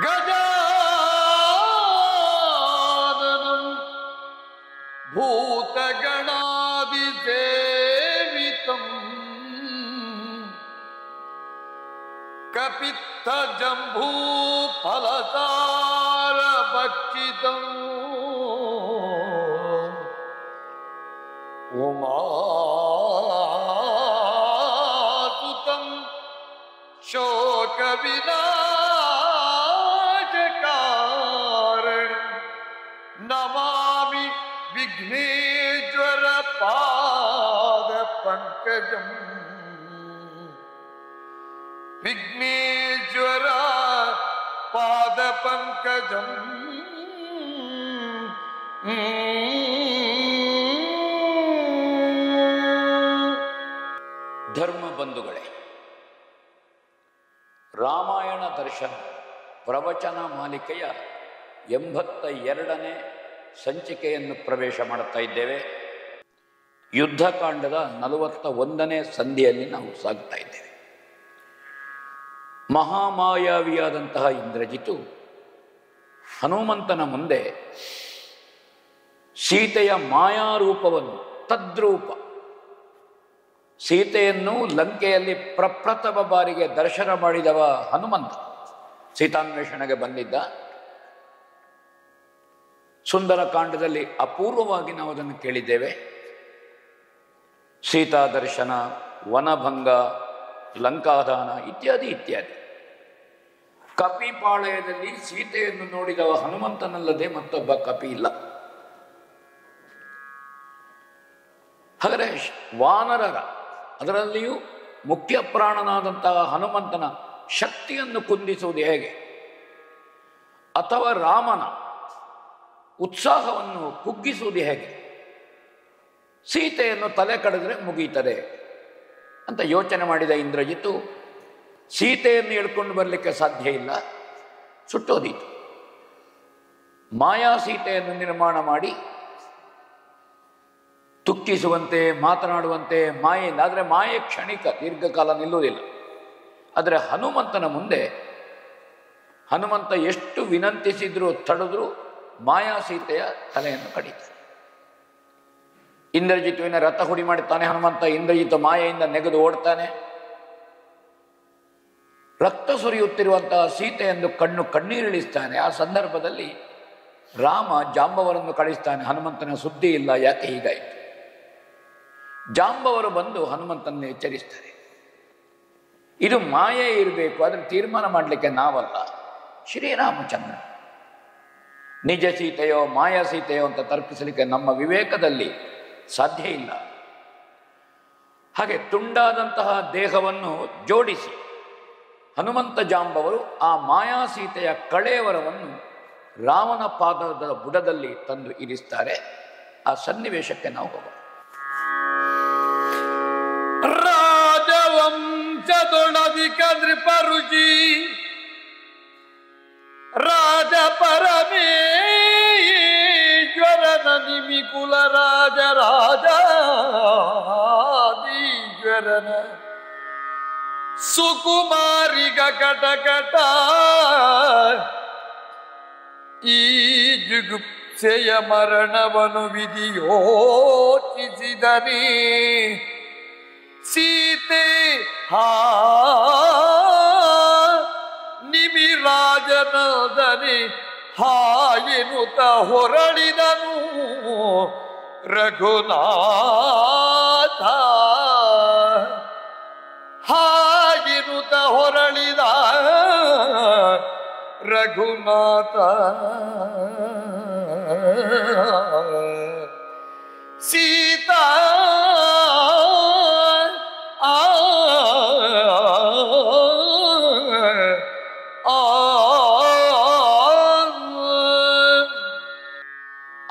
ಗಜಾನನಂ ಭೂತಗಣಾದಿಸೇವಿತಂ ಕಪಿತ್ತ ಜಂಬೂ ಫಲಸಾರ ಭಕ್ಷಿತಂ ಉಮಾಸುತಂ ಶೋಕ ವಿನಾಶಕಾರಣಂ ನಮಾಮಿ ವಿಘ್ನೇಶ್ವರ ಪಾದ ಪಂಕಜಂ ವಿಘ್ನೇಶ್ವರ ಪಾದ ಪಂಕಜಂ. ಧರ್ಮ ಬಂಧುಗಳೇ, ರಾಮಾಯಣ ದರ್ಶನ ಪ್ರವಚನ ಮಾಲಿಕೆಯ 82ನೇ ಸಂಚಿಕೆಯನ್ನು ಪ್ರವೇಶ ಮಾಡುತ್ತಾ ಇದ್ದೇವೆ. ಯುದ್ಧಕಾಂಡದ 41ನೇ ಸಂಧಿಯಲ್ಲಿ ನಾವು ಸಾಗುತ್ತಾ ಇದ್ದೇವೆ. ಮಹಾಮಾಯಾವಿಯಾದಂತಹ ಇಂದ್ರಜಿತು ಹನುಮಂತನ ಮುಂದೆ ಸೀತೆಯ ಮಾಯಾರೂಪವನ್ನು, ತದ್ರೂಪ ಸೀತೆಯನ್ನು ಲಂಕೆಯಲ್ಲಿ ಪ್ರಪ್ರಥಮ ಬಾರಿಗೆ ದರ್ಶನ ಮಾಡಿದವ ಹನುಮಂತ ಸೀತಾನ್ವೇಷಣೆಗೆ ಬಂದಿದ್ದ. ಸುಂದರಕಾಂಡದಲ್ಲಿ ಅಪೂರ್ವವಾಗಿ ನಾವು ಅದನ್ನು ಕೇಳಿದ್ದೇವೆ. ಸೀತಾ ದರ್ಶನ, ವನಭಂಗ, ಲಂಕಾದಾನ ಇತ್ಯಾದಿ ಇತ್ಯಾದಿ. ಕಪಿಪಾಳಯದಲ್ಲಿ ಸೀತೆಯನ್ನು ನೋಡಿದವ ಹನುಮಂತನಲ್ಲದೆ ಮತ್ತೊಬ್ಬ ಕಪಿ ಇಲ್ಲ. ಹಾಗಾದರೆ ವಾನರರ, ಅದರಲ್ಲಿಯೂ ಮುಖ್ಯ ಪ್ರಾಣನಾದಂತಹ ಹನುಮಂತನ ಶಕ್ತಿಯನ್ನು ಕುಂದಿಸುವುದು ಹೇಗೆ, ಅಥವಾ ರಾಮನ ಉತ್ಸಾಹವನ್ನು ಕುಗ್ಗಿಸುವುದು ಹೇಗೆ? ಸೀತೆಯನ್ನು ತಲೆ ಕಡಿದ್ರೆ ಮುಗೀತದೆ ಅಂತ ಯೋಚನೆ ಮಾಡಿದ ಇಂದ್ರಜಿತು ಸೀತೆಯನ್ನು ಎಳ್ಕೊಂಡು ಬರಲಿಕ್ಕೆ ಸಾಧ್ಯ ಇಲ್ಲ, ಸುಟ್ಟೋದೀತು. ಮಾಯಾ ಸೀತೆಯನ್ನು ನಿರ್ಮಾಣ ಮಾಡಿ ತುಕ್ಕಿಸುವಂತೆ, ಮಾತನಾಡುವಂತೆ ಮಾಯೆಯಿಂದ. ಆದರೆ ಮಾಯೆ ಕ್ಷಣಿಕ, ದೀರ್ಘಕಾಲ ನಿಲ್ಲುವುದಿಲ್ಲ. ಆದರೆ ಹನುಮಂತನ ಮುಂದೆ ಹನುಮಂತ ಎಷ್ಟು ವಿನಂತಿಸಿದ್ರು ತಡೆದ್ರು ಮಾಯಾ ಸೀತೆಯ ತಲೆಯನ್ನು ಕಡಿತಾರೆ. ಇಂದ್ರಜಿತುವಿನ ರಥ ಹುಡಿ ಮಾಡುತ್ತಾನೆ ಹನುಮಂತ. ಇಂದ್ರಜಿತು ಮಾಯೆಯಿಂದ ನೆಗೆದು ಓಡ್ತಾನೆ. ರಕ್ತ ಸುರಿಯುತ್ತಿರುವಂತಹ ಸೀತೆಯನ್ನು ಕಣ್ಣೀರಿಳಿಸ್ತಾನೆ. ಆ ಸಂದರ್ಭದಲ್ಲಿ ರಾಮ ಜಾಂಬವರನ್ನು ಕಳಿಸ್ತಾನೆ. ಹನುಮಂತನ ಸುದ್ದಿ ಇಲ್ಲ, ಯಾಕೆ ಹೀಗಾಯಿತು? ಜಾಂಬವರು ಬಂದು ಹನುಮಂತನ ಎಚ್ಚರಿಸ್ತಾರೆ. ಇದು ಮಾಯೆ ಇರಬೇಕು, ಅದನ್ನು ತೀರ್ಮಾನ ಮಾಡಲಿಕ್ಕೆ ನಾವಲ್ಲ, ಶ್ರೀರಾಮಚಂದ್ರ. ನಿಜ ಸೀತೆಯೋ ಮಾಯಾ ಸೀತೆಯೋ ಅಂತ ತರ್ಕಿಸಲಿಕ್ಕೆ ನಮ್ಮ ವಿವೇಕದಲ್ಲಿ ಸಾಧ್ಯ ಇಲ್ಲ. ಹಾಗೆ ತುಂಡಾದಂತಹ ದೇಹವನ್ನು ಜೋಡಿಸಿ ಹನುಮಂತ ಜಾಂಬವರು ಆ ಮಾಯಾ ಸೀತೆಯ ಕಳೇವರವನ್ನು ರಾಮನ ಪಾದದ ಬುಡದಲ್ಲಿ ತಂದು ಇರಿಸ್ತಾರೆ. ಆ ಸನ್ನಿವೇಶಕ್ಕೆ ನಾವು ಹೋಗೋಣ. ರಾಜವಂಶದೊಳದಿಕ ನೃಪರುಚಿ ರಾಜ ಪರಮೇಶ್ವರನ ನಿಮಿಕುಲ ರಾಜ ರಾಜಾದೀಶ್ವರನ ಸುಕುಮಾರಿಗ ಕಟಕಟ ಈ ಜುಗುಪ್ಸೆಯ ಮರಣವನು ವಿಧಿಯೋಚಿಸಿದನೇ ಸೀತೆ ನಿಮಿರಾಜನದನೆ ಹಾಯೆನುತ ಹೊರಳಿದನು ರಘುನಾಥ. ಹಾಗೆನುತ ಹೊರಳಿದ ರಘುನಾಥ. ಸೀತಾ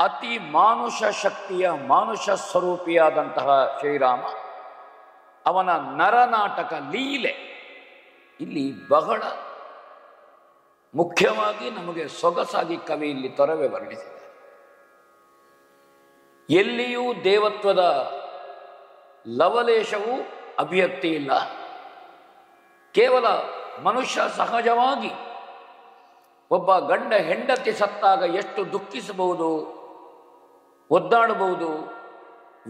ಅತಿ ಮಾನುಷ ಶಕ್ತಿಯ ಮಾನುಷ ಸ್ವರೂಪಿಯಾದಂತಹ ಶ್ರೀರಾಮ, ಅವನ ನರನಾಟಕ ಲೀಲೆ ಇಲ್ಲಿ ಬಹಳ ಮುಖ್ಯವಾಗಿ ನಮಗೆ ಸೊಗಸಾಗಿ ಕವಿ ಇಲ್ಲಿ ತೊರವೆ ವರ್ಣಿಸಿದ್ದಾರೆ. ಎಲ್ಲಿಯೂ ದೇವತ್ವದ ಲವಲೇಶವೂ ಅಭಿವ್ಯಕ್ತಿ ಇಲ್ಲ. ಕೇವಲ ಮನುಷ್ಯ ಸಹಜವಾಗಿ ಒಬ್ಬ ಗಂಡ ಹೆಂಡತಿ ಸತ್ತಾಗ ಎಷ್ಟು ದುಃಖಿಸಬಹುದು, ಒದ್ದಾಡಬಹುದು,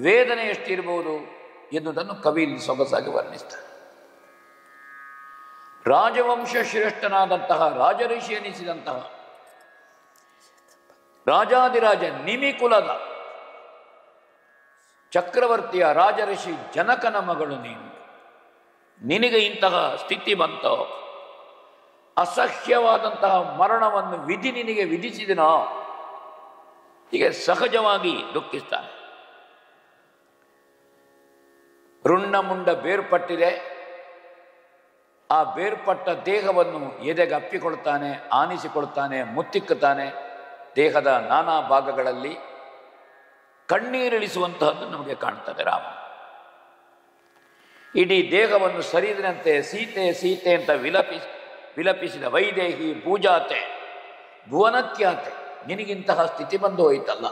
ವೇದನೆ ಎಷ್ಟಿರಬಹುದು ಎನ್ನುವುದನ್ನು ಕವಿ ಇಲ್ಲಿ ಸೊಗಸಾಗಿ ವರ್ಣಿಸ್ತಾರೆ. ರಾಜವಂಶ ಶ್ರೇಷ್ಠನಾದಂತಹ ರಾಜಋಷಿ ಎನಿಸಿದಂತಹ ರಾಜಾದಿರಾಜ ನಿಮಿಕುಲದ ಚಕ್ರವರ್ತಿಯ ರಾಜಋಷಿ ಜನಕನ ಮಗಳು ನೀನು. ನಿನಗೆ ಇಂತಹ ಸ್ಥಿತಿ ಬಂತೋ, ಅಸಹ್ಯವಾದಂತಹ ಮರಣವನ್ನು ವಿಧಿ ನಿನಗೆ ವಿಧಿಸಿದನೋ, ಹೀಗೆ ಸಹಜವಾಗಿ ದುಃಖಿಸ್ತಾನೆ. ರುಂಡಮುಂಡ ಬೇರ್ಪಟ್ಟಿದೆ. ಆ ಬೇರ್ಪಟ್ಟ ದೇಹವನ್ನು ಎದೆಗೆ ಅಪ್ಪಿಕೊಳ್ತಾನೆ, ಆನಿಸಿಕೊಳ್ತಾನೆ, ಮುತ್ತಿಕ್ಕುತ್ತಾನೆ. ದೇಹದ ನಾನಾ ಭಾಗಗಳಲ್ಲಿ ಕಣ್ಣೀರಿಳಿಸುವಂತಹದ್ದು ನಮಗೆ ಕಾಣ್ತದೆ. ರಾಮ ಇಡೀ ದೇಹವನ್ನು ಸರಿದಂತೆ ಸೀತೆ ಸೀತೆ ಅಂತ ವಿಲಪಿಸಿದ ವೈದೇಹಿ ಭೂಜಾತೆ ಭುವನಖ್ಯಾತೆ, ನಿನಗಿಂತಹ ಸ್ಥಿತಿ ಬಂದು ಹೋಯಿತಲ್ಲ.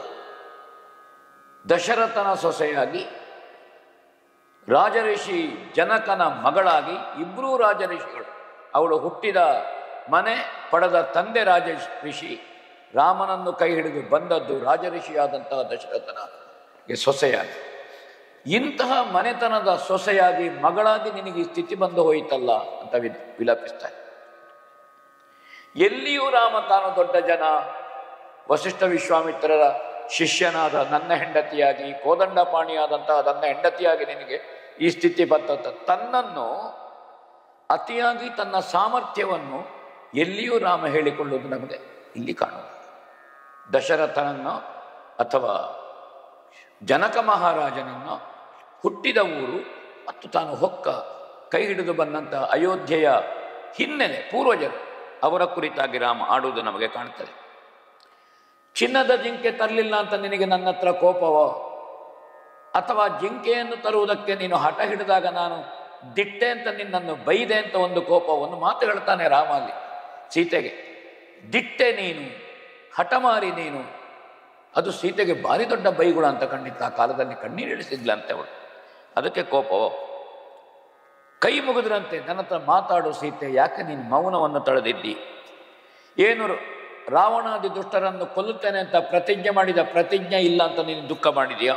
ದಶರಥನ ಸೊಸೆಯಾಗಿ ರಾಜಋಷಿ ಜನಕನ ಮಗಳಾಗಿ ಇಬ್ಬರೂ ರಾಜಋಷಿಗಳು. ಅವಳು ಹುಟ್ಟಿದ ಮನೆ, ಪಡೆದ ತಂದೆ ರಾಜಋಷಿ. ರಾಮನನ್ನು ಕೈ ಹಿಡಿದು ಬಂದದ್ದು ರಾಜಋಷಿಯಾದಂತಹ ದಶರಥನ ಸೊಸೆಯಾಗಿ. ಇಂತಹ ಮನೆತನದ ಸೊಸೆಯಾಗಿ ಮಗಳಾಗಿ ನಿನಗೆ ಈ ಸ್ಥಿತಿ ಬಂದು ಹೋಯಿತಲ್ಲ ಅಂತ ವಿಲಪಿಸ್ತಾರೆ. ಎಲ್ಲಿಯೂ ರಾಮ ತಾನು ದೊಡ್ಡ ಜನ, ವಸಿಷ್ಠ ವಿಶ್ವಾಮಿತ್ರರ ಶಿಷ್ಯನಾದ ನನ್ನ ಹೆಂಡತಿಯಾಗಿ, ಕೋದಂಡಪಾಣಿಯಾದಂತಹ ನನ್ನ ಹೆಂಡತಿಯಾಗಿ ನಿನಗೆ ಈ ಸ್ಥಿತಿ ಬಂತ ತನ್ನನ್ನು ಅತಿಯಾಗಿ ತನ್ನ ಸಾಮರ್ಥ್ಯವನ್ನು ಎಲ್ಲಿಯೂ ರಾಮ ಹೇಳಿಕೊಳ್ಳುವುದು ನಮಗೆ ಇಲ್ಲಿ ಕಾಣುವುದು. ದಶರಥನನ್ನು ಅಥವಾ ಜನಕ ಮಹಾರಾಜನನ್ನು ಹುಟ್ಟಿದ ಊರು ಮತ್ತು ತಾನು ಹೊಕ್ಕ ಕೈ ಹಿಡಿದು ಬಂದಂಥ ಅಯೋಧ್ಯೆಯ ಹಿನ್ನೆಲೆ, ಪೂರ್ವಜರು, ಅವರ ಕುರಿತಾಗಿ ರಾಮ ಆಡುವುದು ನಮಗೆ ಕಾಣ್ತದೆ. ಚಿನ್ನದ ಜಿಂಕೆ ತರಲಿಲ್ಲ ಅಂತ ನಿನಗೆ ನನ್ನ ಹತ್ರ ಕೋಪವೋ, ಅಥವಾ ಜಿಂಕೆಯನ್ನು ತರುವುದಕ್ಕೆ ನೀನು ಹಠ ಹಿಡಿದಾಗ ನಾನು ದಿಟ್ಟೆ ಅಂತ ನಿನ್ನನ್ನು ಬೈದೆ ಅಂತ ಒಂದು ಕೋಪವನ್ನು ಮಾತು ಹೇಳ್ತಾನೆ ರಾಮ ಅಲ್ಲಿ ಸೀತೆಗೆ. ದಿಟ್ಟೆ ನೀನು, ಹಠಮಾರಿ ನೀನು, ಅದು ಸೀತೆಗೆ ಭಾರಿ ದೊಡ್ಡ ಬೈಗುಳ ಅಂತ ಕಂಡಿತ್ತು. ಆ ಕಾಲದಲ್ಲಿ ಕಣ್ಣೀರಿಳಿಸಿದ್ಲಂತೆ ಅವಳು, ಅದಕ್ಕೆ ಕೋಪವೋ. ಕೈ ಮುಗಿದ್ರಂತೆ, ನನ್ನ ಹತ್ರ ಮಾತಾಡು ಸೀತೆ, ಯಾಕೆ ನೀನು ಮೌನವನ್ನು ತಳೆದಿದ್ದಿ? ಏನು ರಾವಣಾದಿ ದುಷ್ಟರನ್ನು ಕೊಲ್ಲುತ್ತೇನೆ ಅಂತ ಪ್ರತಿಜ್ಞೆ ಮಾಡಿದ ಪ್ರತಿಜ್ಞೆ ಇಲ್ಲ ಅಂತ ನೀನು ದುಃಖ ಮಾಡಿದೆಯಾ?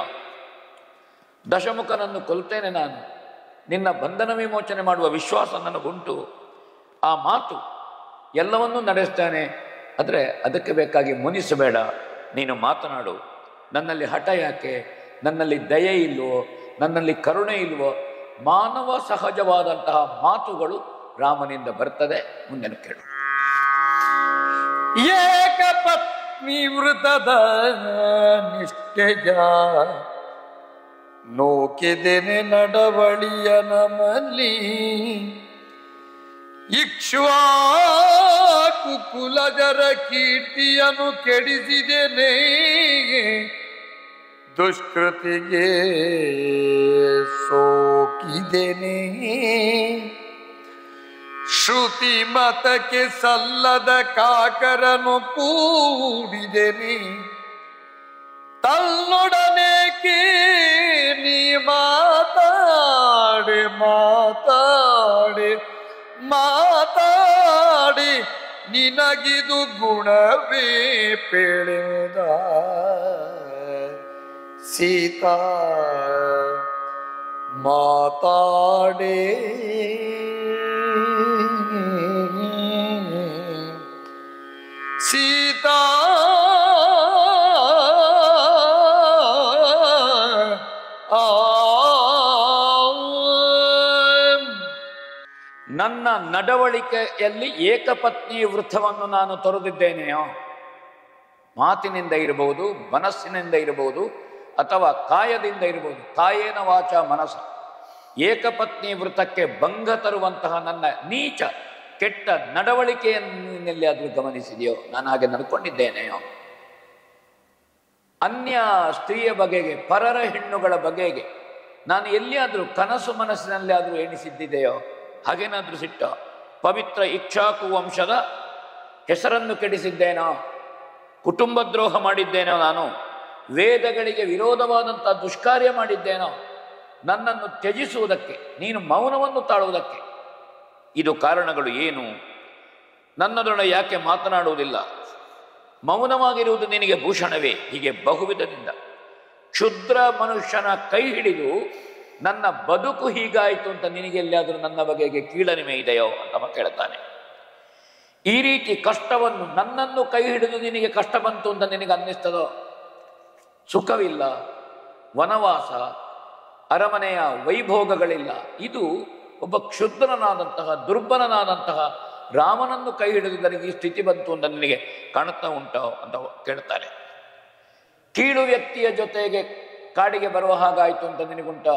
ದಶಮುಖನನ್ನು ಕೊಲ್ತೇನೆ ನಾನು, ನಿನ್ನ ಬಂಧನ ವಿಮೋಚನೆ ಮಾಡುವ ವಿಶ್ವಾಸ ನನಗುಂಟು. ಆ ಮಾತು ಎಲ್ಲವನ್ನೂ ನಡೆಸ್ತೇನೆ, ಆದರೆ ಅದಕ್ಕೆ ಬೇಕಾಗಿ ಮುನಿಸಬೇಡ, ನೀನು ಮಾತನಾಡು. ನನ್ನಲ್ಲಿ ಹಠ ಯಾಕೆ? ನನ್ನಲ್ಲಿ ದಯೆ ಇಲ್ವೋ? ನನ್ನಲ್ಲಿ ಕರುಣೆ ಇಲ್ವೋ? ಮಾನವ ಸಹಜವಾದಂತಹ ಮಾತುಗಳು ರಾಮನಿಂದ ಬರ್ತದೆ. ಮುಂದೆ ಕೇಳು. ಏಕಪತ್ನಿ ವೃತದ ನಿಷ್ಠೆಯ ನೋಕಿದೆನೆ ನಡವಳಿಯ ನಮಲಿ, ಇಕ್ಷ್ವಾಕು ಕುಲಜರ ಕೀರ್ತಿಯನ್ನು ಕೆಡಿಸಿದೆನೆ, ದುಷ್ಕೃತಿಗೆ ಸೋಕಿದೆನೆ, ಶ್ರುತಿ ಮತಕ್ಕೆ ಸಲ್ಲದ ಕಾಕರನು ಕೂಡಿದೆನೆ, ತನ್ನೊಡನೆ ನೀ ಮಾತಾಡಿ ಮಾತಾಡಿ ಮಾತಾಡಿ ನಿನಗಿದು ಗುಣವೇ ಪೆಳೆದ ಸೀತಾ ಮಾತಾಡೆ ಸೀತಾ ನನ್ನ ನಡವಳಿಕೆಯಲ್ಲಿ ಏಕಪತ್ನಿ ವೃತ್ತವನ್ನು ನಾನು ತೊರೆದಿದ್ದೇನೆಯೋ? ಮಾತಿನಿಂದ ಇರಬಹುದು, ಮನಸ್ಸಿನಿಂದ ಇರಬಹುದು, ಅಥವಾ ಕಾಯದಿಂದ ಇರಬಹುದು. ಕಾಯೇನ ವಾಚ ಮನಸ. ಏಕಪತ್ನಿ ವೃತ್ತಕ್ಕೆ ಭಂಗ ತರುವಂತಹ ನನ್ನ ನೀಚ ಕೆಟ್ಟ ನಡವಳಿಕೆಯನ್ನೆಲ್ಲಾದರೂ ಗಮನಿಸಿದೆಯೋ? ನಾನು ಹಾಗೆ ನಡ್ಕೊಂಡಿದ್ದೇನೆಯೋ? ಅನ್ಯ ಸ್ತ್ರೀಯ ಬಗೆಗೆ, ಪರರ ಹೆಣ್ಣುಗಳ ಬಗೆಗೆ ನಾನು ಎಲ್ಲಿಯಾದರೂ ಕನಸು ಮನಸ್ಸಿನಲ್ಲಿ ಆದರೂ ಎಣಿಸಿದ್ದಿದೆಯೋ? ಹಾಗೇನಾದರೂ ಸಿಟ್ಟ? ಪವಿತ್ರ ಇಕ್ಷಾಕು ವಂಶದ ಹೆಸರನ್ನು ಕೆಡಿಸಿದ್ದೇನೋ? ಕುಟುಂಬ ದ್ರೋಹ ಮಾಡಿದ್ದೇನೋ? ನಾನು ವೇದಗಳಿಗೆ ವಿರೋಧವಾದಂಥ ದುಷ್ಕಾರ್ಯ ಮಾಡಿದ್ದೇನೋ? ನನ್ನನ್ನು ತ್ಯಜಿಸುವುದಕ್ಕೆ, ನೀನು ಮೌನವನ್ನು ತಾಳುವುದಕ್ಕೆ ಇದು ಕಾರಣಗಳು ಏನು? ನನ್ನದೊಡ ಯಾಕೆ ಮಾತನಾಡುವುದಿಲ್ಲ? ಮೌನವಾಗಿರುವುದು ನಿನಗೆ ಭೂಷಣವೇ? ಹೀಗೆ ಬಹುವಿಧದಿಂದ ಕ್ಷುದ್ರ ಮನುಷ್ಯನ ಕೈ ಹಿಡಿದು ನನ್ನ ಬದುಕು ಹೀಗಾಯಿತು ಅಂತ ನಿನಗೆ ಎಲ್ಲಿಯಾದರೂ ನನ್ನ ಬಗೆಗೆ ಕೀಳರಿಮೆ ಇದೆಯೋ ಅಂತ ಕೇಳ್ತಾನೆ. ಈ ರೀತಿ ಕಷ್ಟವನ್ನು, ನನ್ನನ್ನು ಕೈ ಹಿಡಿದು ನಿನಗೆ ಕಷ್ಟ ಬಂತು ಅಂತ ನಿನಗೆ ಅನ್ನಿಸ್ತದೋ? ಸುಖವಿಲ್ಲ, ವನವಾಸ, ಅರಮನೆಯ ವೈಭೋಗಗಳಿಲ್ಲ. ಇದು ಒಬ್ಬ ಕ್ಷುದ್ರನಾದಂತಹ, ದುರ್ಬಲನಾದಂತಹ ರಾಮನನ್ನು ಕೈ ಹಿಡಿದು ನನಗೆ ಈ ಸ್ಥಿತಿ ಬಂತು ಅಂತ ನಿನಗೆ ಕಾಣುತ್ತಾ ಉಂಟೋ ಅಂತ ಕೇಳ್ತಾರೆ. ಕೀಳು ವ್ಯಕ್ತಿಯ ಜೊತೆಗೆ ಕಾಡಿಗೆ ಬರುವ ಹಾಗಾಯಿತು ಅಂತ ನಿನಗುಂಟ?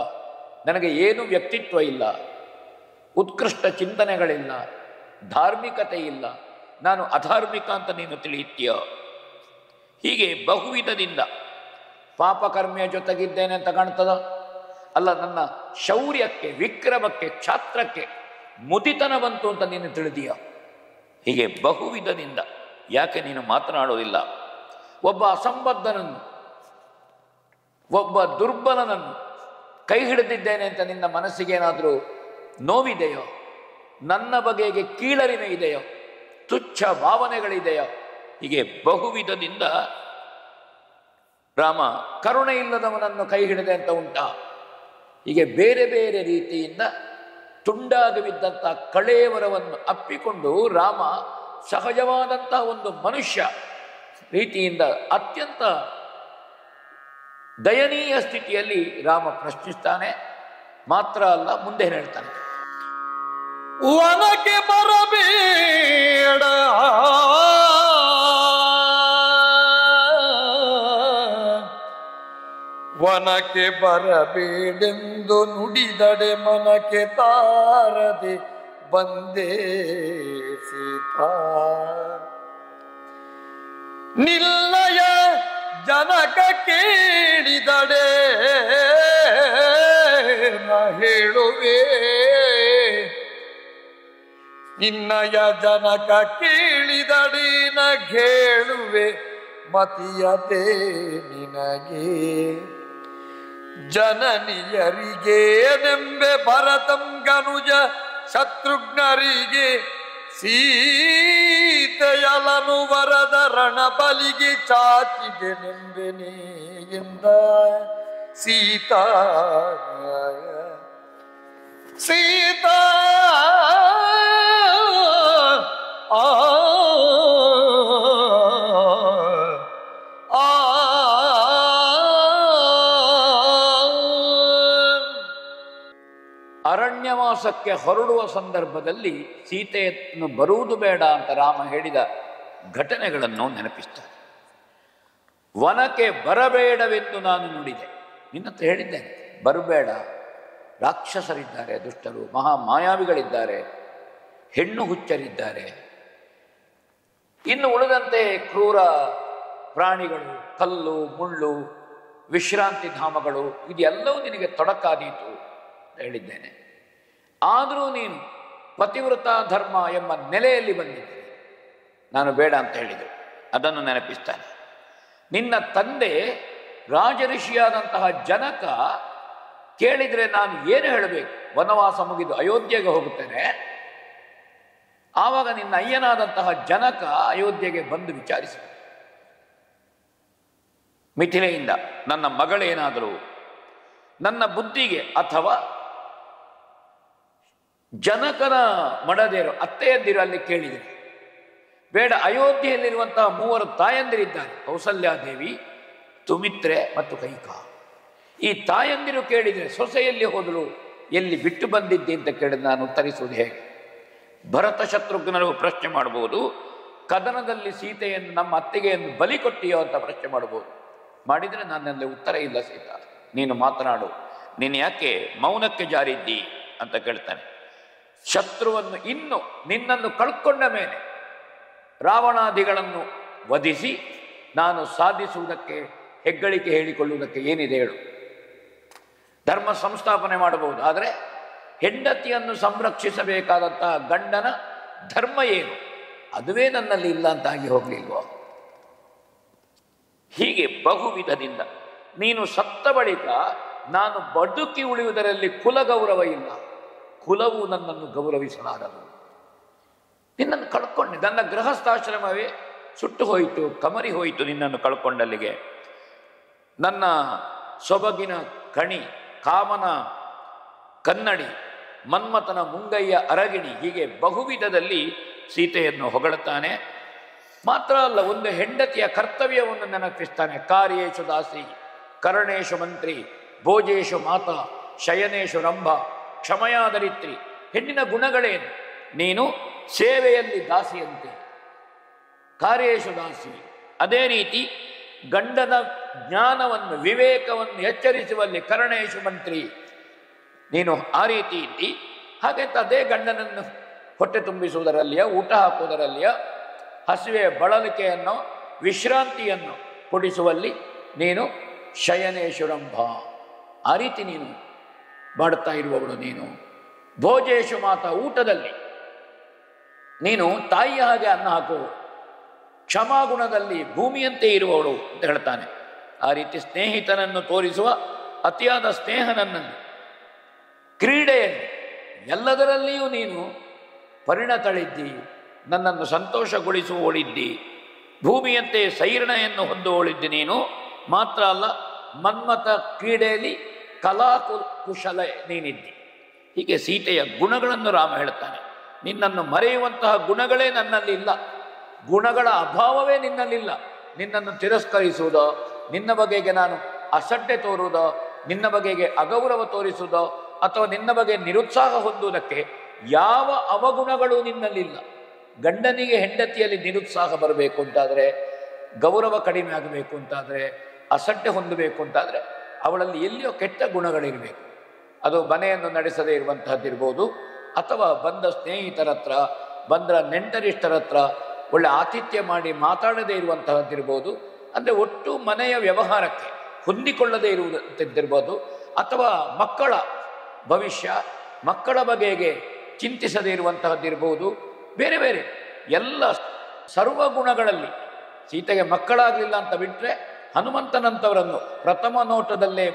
ನನಗೆ ಏನು ವ್ಯಕ್ತಿತ್ವ ಇಲ್ಲ, ಉತ್ಕೃಷ್ಟ ಚಿಂತನೆಗಳಿಲ್ಲ, ಧಾರ್ಮಿಕತೆ ಇಲ್ಲ, ನಾನು ಅಧಾರ್ಮಿಕ ಅಂತ ನೀನು ತಿಳಿಯುತ್ತೀಯೋ? ಹೀಗೆ ಬಹುವಿಧದಿಂದ ಪಾಪಕರ್ಮಿಯ ಜೊತೆಗಿದ್ದೇನೆ ಅಂತ ಕಾಣ್ತದ? ಅಲ್ಲ, ನನ್ನ ಶೌರ್ಯಕ್ಕೆ, ವಿಕ್ರಮಕ್ಕೆ, ಕ್ಷಾತ್ರಕ್ಕೆ ಮುದಿತನ ಬಂತು ಅಂತ ನೀನು ತಿಳಿದೀಯ? ಹೀಗೆ ಬಹುವಿಧದಿಂದ ಯಾಕೆ ನೀನು ಮಾತನಾಡೋದಿಲ್ಲ? ಒಬ್ಬ ಅಸಂಬದ್ಧನನ್ನು, ಒಬ್ಬ ದುರ್ಬಲನನ್ನು ಕೈ ಹಿಡಿದಿದ್ದೇನೆ ಅಂತ ನಿನ್ನ ಮನಸ್ಸಿಗೆ ಏನಾದರೂ ನೋವಿದೆಯೋ? ನನ್ನ ಬಗೆಗೆ ಕೀಳರಿಮೆ ಇದೆಯೋ? ತುಚ್ಛ ಭಾವನೆಗಳಿದೆಯೋ? ಹೀಗೆ ಬಹುವಿಧದಿಂದ ರಾಮ ಕರುಣೆ ಇಲ್ಲದವನನ್ನು ಕೈ ಹಿಡಿದೆ ಅಂತ ಉಂಟಾ? ಹೀಗೆ ಬೇರೆ ಬೇರೆ ರೀತಿಯಿಂದ ತುಂಡಾಗಿ ಬಿದ್ದಂಥ ಕಳೇವರವನ್ನು ಅಪ್ಪಿಕೊಂಡು ರಾಮ ಸಹಜವಾದಂತಹ ಒಂದು ಮನುಷ್ಯ ರೀತಿಯಿಂದ ಅತ್ಯಂತ ದಯನೀಯ ಸ್ಥಿತಿಯಲ್ಲಿ ರಾಮ ಪ್ರಶ್ನಿಸ್ತಾನೆ. ಮಾತ್ರ ಅಲ್ಲ, ಮುಂದೆ ಹೇಳ್ತಾನೆ, ವನಕ್ಕೆ ಬರಬೇಡ, ವನಕ್ಕೆ ಬರಬೇಡೆಂದು ನುಡಿದಡೆ ಮನಕ್ಕೆ ತಾರದೆ ಬಂದೇ ಸೀತಾ. ನಿಲ್ಲಯ ಜನಕ ಕೇಳಿದಡೆ ನ ಹೇಳುವೆ, ನಿನ್ನಯ ಜನಕ ಕೇಳಿದಡೆ ನ ಹೇಳುವೆ, ಮತಿಯತೆ ನಿನಗೆ ಜನನಿಯರಿಗೆ ನೆಂಬೆ ಭರತಂ ಗನುಜ ಶತ್ರುಘ್ನರಿಗೆ, ಸೀತೆಯಲನು ವರದ ರಣಬಲಿಗೆ ಚಾಚಿಗೆ ನೆಂಬೆನೇ ಎಂದ ಸೀತಾ. ಸೀತಾ ಅರಣ್ಯವಾಸಕ್ಕೆ ಹೊರಡುವ ಸಂದರ್ಭದಲ್ಲಿ ಸೀತೆಯನ್ನು ಬರುವುದು ಬೇಡ ಅಂತ ರಾಮ ಹೇಳಿದ ಘಟನೆಗಳನ್ನು ನೆನಪಿಸ್ತಾರೆ. ವನಕ್ಕೆ ಬರಬೇಡವೆಂದು ನಾನು ನುಡಿದೆ, ನಿನ್ನತ್ರ ಹೇಳಿದ್ದೇನೆ, ಬರಬೇಡ. ರಾಕ್ಷಸರಿದ್ದಾರೆ, ದುಷ್ಟರು, ಮಹಾ ಮಾಯಾವಿಗಳಿದ್ದಾರೆ, ಹೆಣ್ಣು ಹುಚ್ಚರಿದ್ದಾರೆ, ಇನ್ನು ಉಳಿದಂತೆ ಕ್ರೂರ ಪ್ರಾಣಿಗಳು, ಕಲ್ಲು ಮುಳ್ಳು, ವಿಶ್ರಾಂತಿ ಧಾಮಗಳು, ಇದೆಲ್ಲವೂ ನಿನಗೆ ತೊಡಕಾದೀತು ಅಂತ ಹೇಳಿದ್ದೇನೆ. ಆದರೂ ನೀನು ಪತಿವ್ರತ ಧರ್ಮ ಎಂಬ ನೆಲೆಯಲ್ಲಿ ಬಂದಿದ್ದೆ, ನಾನು ಬೇಡ ಅಂತ ಹೇಳಿದೆ. ಅದನ್ನು ನೆನಪಿಸ್ತಾನೆ. ನಿನ್ನ ತಂದೆ ರಾಜಋಷಿಯಾದಂತಹ ಜನಕ ಕೇಳಿದರೆ ನಾನು ಏನು ಹೇಳಬೇಕು? ವನವಾಸ ಮುಗಿದು ಅಯೋಧ್ಯೆಗೆ ಹೋಗುತ್ತೇನೆ. ಆವಾಗ ನಿನ್ನ ಅಯ್ಯನಾದಂತಹ ಜನಕ ಅಯೋಧ್ಯೆಗೆ ಬಂದು ವಿಚಾರಿಸ, ಮಿಥಿಲೆಯಿಂದ ನನ್ನ ಮಗಳೇನಾದರೂ ನನ್ನ ಬುದ್ಧಿಗೆ ಅಥವಾ ಜನಕನ ಮಡದೇರು ಅತ್ತೆಯಂದಿರು ಅಲ್ಲಿ ಕೇಳಿದರು. ಬೇಡ, ಅಯೋಧ್ಯೆಯಲ್ಲಿರುವಂತಹ 3 ತಾಯಂದಿರಿದ್ದಾರೆ, ಕೌಸಲ್ಯಾದೇವಿ, ಸುಮಿತ್ರೆ ಮತ್ತು ಕೈಕಾ. ಈ ತಾಯಂದಿರು ಕೇಳಿದರೆ ಸೊಸೆಯಲ್ಲಿ ಹೋದಳು, ಎಲ್ಲಿ ಬಿಟ್ಟು ಬಂದಿದ್ದೆ ಅಂತ ಕೇಳಿದ್ರೆ ನಾನು ಉತ್ತರಿಸುವುದು ಹೇಗೆ? ಭರತ ಶತ್ರುಘ್ನರು ಪ್ರಶ್ನೆ ಮಾಡಬಹುದು, ಕದನದಲ್ಲಿ ಸೀತೆಯನ್ನು ನಮ್ಮ ಅತ್ತೆಗೆಯನ್ನು ಬಲಿ ಕೊಟ್ಟಿಯೋ ಅಂತ ಪ್ರಶ್ನೆ ಮಾಡಬಹುದು. ಮಾಡಿದರೆ ನನ್ನಲ್ಲಿ ಉತ್ತರ ಇಲ್ಲ ಸೀತಾ, ನೀನು ಮಾತನಾಡು, ನೀನು ಯಾಕೆ ಮೌನಕ್ಕೆ ಜಾರಿದ್ದಿ ಅಂತ ಕೇಳ್ತಾನೆ. ಶತ್ರುವನ್ನು ಇನ್ನು ನಿನ್ನನ್ನು ಕಳ್ಕೊಂಡ ಮೇಲೆ ರಾವಣಾದಿಗಳನ್ನು ವಧಿಸಿ ನಾನು ಸಾಧಿಸುವುದಕ್ಕೆ, ಹೆಗ್ಗಳಿಕೆ ಹೇಳಿಕೊಳ್ಳುವುದಕ್ಕೆ ಏನಿದೆ ಹೇಳು? ಧರ್ಮ ಸಂಸ್ಥಾಪನೆ ಮಾಡಬಹುದು, ಆದರೆ ಹೆಂಡತಿಯನ್ನು ಸಂರಕ್ಷಿಸಬೇಕಾದಂತಹ ಗಂಡನ ಧರ್ಮ ಏನು? ಅದುವೇ ನನ್ನಲ್ಲಿ ಇಲ್ಲ ಅಂತಾಗಿ ಹೋಗಲಿಲ್ವೋ? ಹೀಗೆ ಬಹುವಿಧದಿಂದ ನೀನು ಸತ್ತ ಬಳಿಕ ನಾನು ಬದುಕಿ ಉಳಿಯುವುದರಲ್ಲಿ ಕುಲ ಗೌರವ ಇಲ್ಲ, ಕುಲವು ನನ್ನನ್ನು ಗೌರವಿಸಲಾರದು. ನಿನ್ನನ್ನು ಕಳ್ಕೊಂಡೆ, ನನ್ನ ಗೃಹಸ್ಥಾಶ್ರಮವೇ ಸುಟ್ಟು ಹೋಯಿತು, ಕಮರಿ ಹೋಯಿತು ನಿನ್ನನ್ನು ಕಳ್ಕೊಂಡಲ್ಲಿಗೆ. ನನ್ನ ಸೊಬಗಿನ ಕಣಿ, ಕಾಮನ ಕನ್ನಡಿ, ಮನ್ಮಥನ ಮುಂಗೈಯ ಅರಗಿಣಿ, ಹೀಗೆ ಬಹುವಿಧದಲ್ಲಿ ಸೀತೆಯನ್ನು ಹೊಗಳುತ್ತಾನೆ. ಮಾತ್ರ ಅಲ್ಲ, ಒಂದು ಹೆಂಡತಿಯ ಕರ್ತವ್ಯವನ್ನು ನೆನಪಿಸ್ತಾನೆ. ಕಾರ್ಯೇಶು ದಾಸಿ, ಕರ್ಣೇಶು ಮಂತ್ರಿ, ಭೋಜೇಶು ಮಾತಾ, ಶಯನೇಶು ರಂಭ, ಕ್ಷಮಯಾದರಿತ್ರಿ. ಹೆಣ್ಣಿನ ಗುಣಗಳೇನು? ನೀನು ಸೇವೆಯಲ್ಲಿ ದಾಸಿಯಂತೆ, ಕಾರ್ಯೇಶು ದಾಸಿ. ಅದೇ ರೀತಿ ಗಂಡನ ಜ್ಞಾನವನ್ನು, ವಿವೇಕವನ್ನು ಎಚ್ಚರಿಸುವಲ್ಲಿ ಕರ್ಣೇಶು ಮಂತ್ರಿ, ನೀನು ಆ ರೀತಿ ಇದ್ದಿ. ಹಾಗೆ ಅದೇ ಗಂಡನನ್ನು ಹೊಟ್ಟೆ ತುಂಬಿಸುವುದರಲ್ಲಿಯ, ಊಟ ಹಾಕುವುದರಲ್ಲಿಯ, ಹಸಿವೆ ಬಳಲಿಕೆಯನ್ನು, ವಿಶ್ರಾಂತಿಯನ್ನು ಕೊಡಿಸುವಲ್ಲಿ ನೀನು ಶಯನೇಶುರಂಭ, ಆ ರೀತಿ ನೀನು ಮಾಡುತ್ತಾ ಇರುವವಳು. ನೀನು ಭೋಜೇಶು ಮಾತ, ಊಟದಲ್ಲಿ ನೀನು ತಾಯಿಯ ಹಾಗೆ ಅನ್ನ ಹಾಕುವವಳು. ಕ್ಷಮಾಗುಣದಲ್ಲಿ ಭೂಮಿಯಂತೆ ಇರುವವಳು ಅಂತ ಹೇಳ್ತಾನೆ. ಆ ರೀತಿ ಸ್ನೇಹಿತನನ್ನು ತೋರಿಸುವ ಅತಿಯಾದ ಸ್ನೇಹ ನನ್ನಲ್ಲಿ, ಕ್ರೀಡೆಯಲ್ಲಿ ಎಲ್ಲದರಲ್ಲಿಯೂ ನೀನು ಪರಿಣತಳಿದ್ದಿ, ನನ್ನನ್ನು ಸಂತೋಷಗೊಳಿಸುವವಳಿದ್ದಿ, ಭೂಮಿಯಂತೆ ಸೈರಣೆಯನ್ನು ಹೊಂದುವವಳಿದ್ದಿ ನೀನು. ಮಾತ್ರ ಅಲ್ಲ, ಮನ್ಮಥ ಕ್ರೀಡೆಯಲ್ಲಿ ಕಲಾಕುಶಲ ನೀನಿದ್ದಿ. ಹೀಗೆ ಸೀತೆಯ ಗುಣಗಳನ್ನು ರಾಮ ಹೇಳ್ತಾನೆ. ನಿನ್ನನ್ನು ಮರೆಯುವಂತಹ ಗುಣಗಳೇ ನನ್ನಲ್ಲಿ ಇಲ್ಲ, ಗುಣಗಳ ಅಭಾವವೇ ನಿನ್ನಲ್ಲಿಲ್ಲ. ನಿನ್ನನ್ನು ತಿರಸ್ಕರಿಸುವುದೋ, ನಿನ್ನ ಬಗೆಗೆ ನಾನು ಅಸಡ್ಡೆ ತೋರುವುದೋ, ನಿನ್ನ ಬಗೆಗೆ ಅಗೌರವ ತೋರಿಸುವುದೋ, ಅಥವಾ ನಿನ್ನ ಬಗ್ಗೆ ನಿರುತ್ಸಾಹ ಹೊಂದುವುದಕ್ಕೆ ಯಾವ ಅವಗುಣಗಳು ನಿನ್ನಲ್ಲಿಲ್ಲ. ಗಂಡನಿಗೆ ಹೆಂಡತಿಯಲ್ಲಿ ನಿರುತ್ಸಾಹ ಬರಬೇಕು ಅಂತಾದರೆ, ಗೌರವ ಕಡಿಮೆ ಆಗಬೇಕು ಅಂತಾದರೆ, ಅಸಡ್ಡೆ ಹೊಂದಬೇಕು ಅಂತಾದರೆ ಅವಳಲ್ಲಿ ಎಲ್ಲಿಯೋ ಕೆಟ್ಟ ಗುಣಗಳಿರಬೇಕು. ಅದು ಮನೆಯನ್ನು ನಡೆಸದೇ ಇರುವಂತಹದ್ದಿರ್ಬೋದು, ಅಥವಾ ಬಂದ ಸ್ನೇಹಿತರ ಹತ್ರ, ಬಂದ ನೆಂಟರಿಷ್ಟರ ಹತ್ರ ಒಳ್ಳೆ ಆತಿಥ್ಯ ಮಾಡಿ ಮಾತಾಡದೇ ಇರುವಂತಹದ್ದಿರ್ಬೋದು. ಅಂದರೆ ಒಟ್ಟು ಮನೆಯ ವ್ಯವಹಾರಕ್ಕೆ ಹೊಂದಿಕೊಳ್ಳದೇ ಇರುವುದಂತಿರ್ಬೋದು, ಅಥವಾ ಮಕ್ಕಳ ಭವಿಷ್ಯ, ಮಕ್ಕಳ ಬಗೆಗೆ ಚಿಂತಿಸದೇ ಇರುವಂತಹದ್ದಿರ್ಬೋದು. ಬೇರೆ ಬೇರೆ ಎಲ್ಲ ಸರ್ವಗುಣಗಳಲ್ಲಿ ಸೀತೆಗೆ ಮಕ್ಕಳಾಗಲಿಲ್ಲ ಅಂತ ಬಿಟ್ಟರೆ, ಹನುಮಂತನಂತವರನ್ನು ಪ್ರಥಮ ನೋಟದಲ್ಲೇ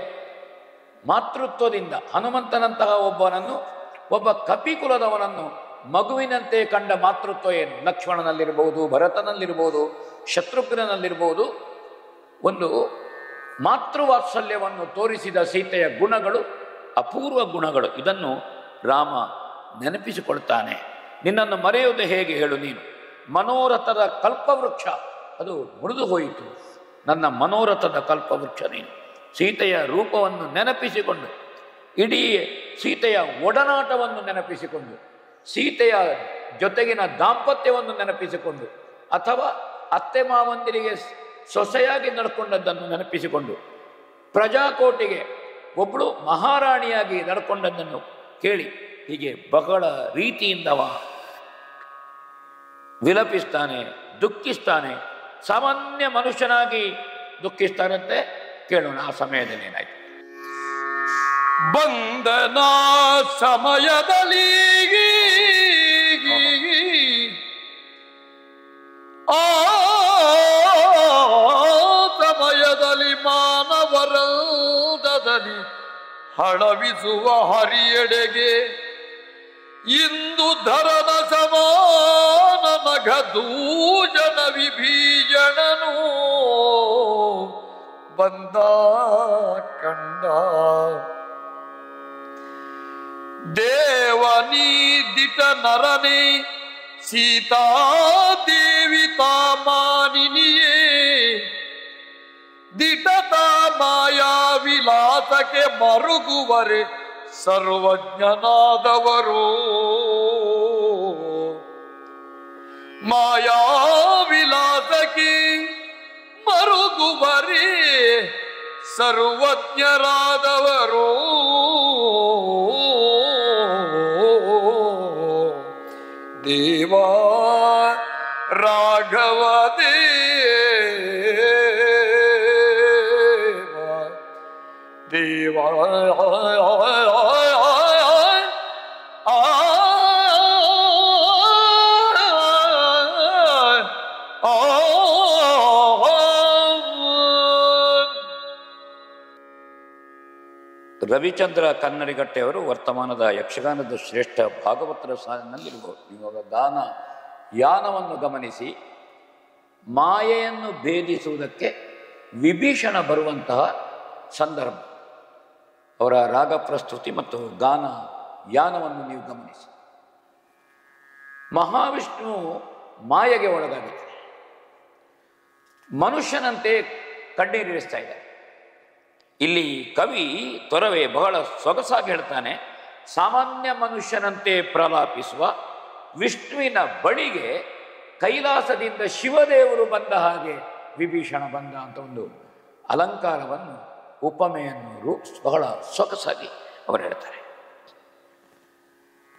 ಮಾತೃತ್ವದಿಂದ ಹನುಮಂತನಂತಹ ಒಬ್ಬ ಕಪಿಕುಲದವನನ್ನು ಮಗುವಿನಂತೆ ಕಂಡ ಮಾತೃತ್ವ ಏನು? ಲಕ್ಷ್ಮಣನಲ್ಲಿರ್ಬೋದು, ಭರತನಲ್ಲಿರ್ಬೋದು, ಶತ್ರುಘ್ನನಲ್ಲಿರ್ಬೋದು. ಒಂದು ಮಾತೃವಾತ್ಸಲ್ಯವನ್ನು ತೋರಿಸಿದ ಸೀತೆಯ ಗುಣಗಳು ಅಪೂರ್ವ ಗುಣಗಳು. ಇದನ್ನು ರಾಮ ನೆನಪಿಸಿಕೊಳ್ತಾನೆ. ನಿನ್ನನ್ನು ಮರೆಯುವುದು ಹೇಗೆ ಹೇಳು? ನೀನು ಮನೋರಥದ ಕಲ್ಪವೃಕ್ಷ, ಅದು ಮುರಿದು ಹೋಯಿತು. ನನ್ನ ಮನೋರಥದ ಕಲ್ಪವೃಕ್ಷ ನೀನು. ಸೀತೆಯ ರೂಪವನ್ನು ನೆನಪಿಸಿಕೊಂಡು, ಇಡೀ ಸೀತೆಯ ಒಡನಾಟವನ್ನು ನೆನಪಿಸಿಕೊಂಡು, ಸೀತೆಯ ಜೊತೆಗಿನ ದಾಂಪತ್ಯವನ್ನು ನೆನಪಿಸಿಕೊಂಡು, ಅಥವಾ ಅತ್ತೆ ಮಾವಂದಿರಿಗೆ ಸೊಸೆಯಾಗಿ ನಡ್ಕೊಂಡದ್ದನ್ನು ನೆನಪಿಸಿಕೊಂಡು, ಪ್ರಜಾಕೋಟಿಗೆ ಒಬ್ಬಳು ಮಹಾರಾಣಿಯಾಗಿ ನಡ್ಕೊಂಡದ್ದನ್ನು ಕೇಳಿ, ಹೀಗೆ ಬಹಳ ರೀತಿಯಿಂದವ ವಿಲಪಿಸ್ತಾನೆ, ದುಃಖಿಸ್ತಾನೆ. ಸಾಮಾನ್ಯ ಮನುಷ್ಯನಾಗಿ ದುಃಖಿಸ್ತಾನಂತೆ. ಕೇಳೋಣ ಆ ಸಮಯದಲ್ಲಿ ಏನಾಯ್ತು. ಬಂಧನ ಸಮಯದಲ್ಲಿ ಆ ಸಮಯದಲ್ಲಿ ಮಾನವರಂದದಲ್ಲಿ ಹಳವಿಸುವ ಹರಿಯೆಡೆಗೆ ಇಂದು ಧರನ ಸಮಾನ ನಘ ದೂಜನ ವಿಭೀಜಣನು ಬಂದ ಕಂಡ. ದೇವನೀ ದಿಟ ನರನೇ ಸೀತಾದೇವಿ ತಾಮಾನಿನಿಯೇ ದಿಟತ ಮಾಯಾ ವಿಲಾಸಕ್ಕೆ ಮರುಗುವರೆ ಸರ್ವಜ್ಞನಾದವರು. ಮಾಯಾ ವಿಲಾಸಕ್ಕೆ ಮರುಗುವರೆ ಸರ್ವಜ್ಞರಾದವರು. ದೇವಾ ರಾಘವ ದೇವ ರವಿಚಂದ್ರ ಕನ್ನಡಿಗಟ್ಟೆಯವರು ವರ್ತಮಾನದ ಯಕ್ಷಗಾನದ ಶ್ರೇಷ್ಠ ಭಾಗವತರ ಸಾಲಿನಲ್ಲಿರ್ಬೋದು. ಇವಾಗ ಗಾನ ಯಾನವನ್ನು ಗಮನಿಸಿ ಮಾಯೆಯನ್ನು ಭೇದಿಸುವುದಕ್ಕೆ ವಿಭೀಷಣ ಬರುವಂತಹ ಸಂದರ್ಭ. ಅವರ ರಾಗ ಪ್ರಸ್ತುತಿ ಮತ್ತು ಗಾನ ಯಾನವನ್ನು ನೀವು ಗಮನಿಸಿ. ಮಹಾವಿಷ್ಣು ಮಾಯೆಗೆ ಒಳಗಾಗಿದ್ದಾರೆ. ಮನುಷ್ಯನಂತೆ ಕಣ್ಣೀರಿಳಿಸ್ತಾ ಇದ್ದಾರೆ. ಇಲ್ಲಿ ಕವಿ ತೊರವೆ ಬಹಳ ಸೊಗಸಾಗಿ ಹೇಳ್ತಾನೆ, ಸಾಮಾನ್ಯ ಮನುಷ್ಯನಂತೆ ಪ್ರಲಾಪಿಸುವ ವಿಷ್ಣುವಿನ ಬಳಿಗೆ ಕೈಲಾಸದಿಂದ ಶಿವದೇವರು ಬಂದ ಹಾಗೆ ವಿಭೀಷಣ ಬಂದ ಅಂತ ಒಂದು ಅಲಂಕಾರವನ್ನು, ಉಪಮೆಯನ್ನು ಬಹಳ ಸೊಗಸಾಗಿ ಅವರು ಹೇಳ್ತಾರೆ.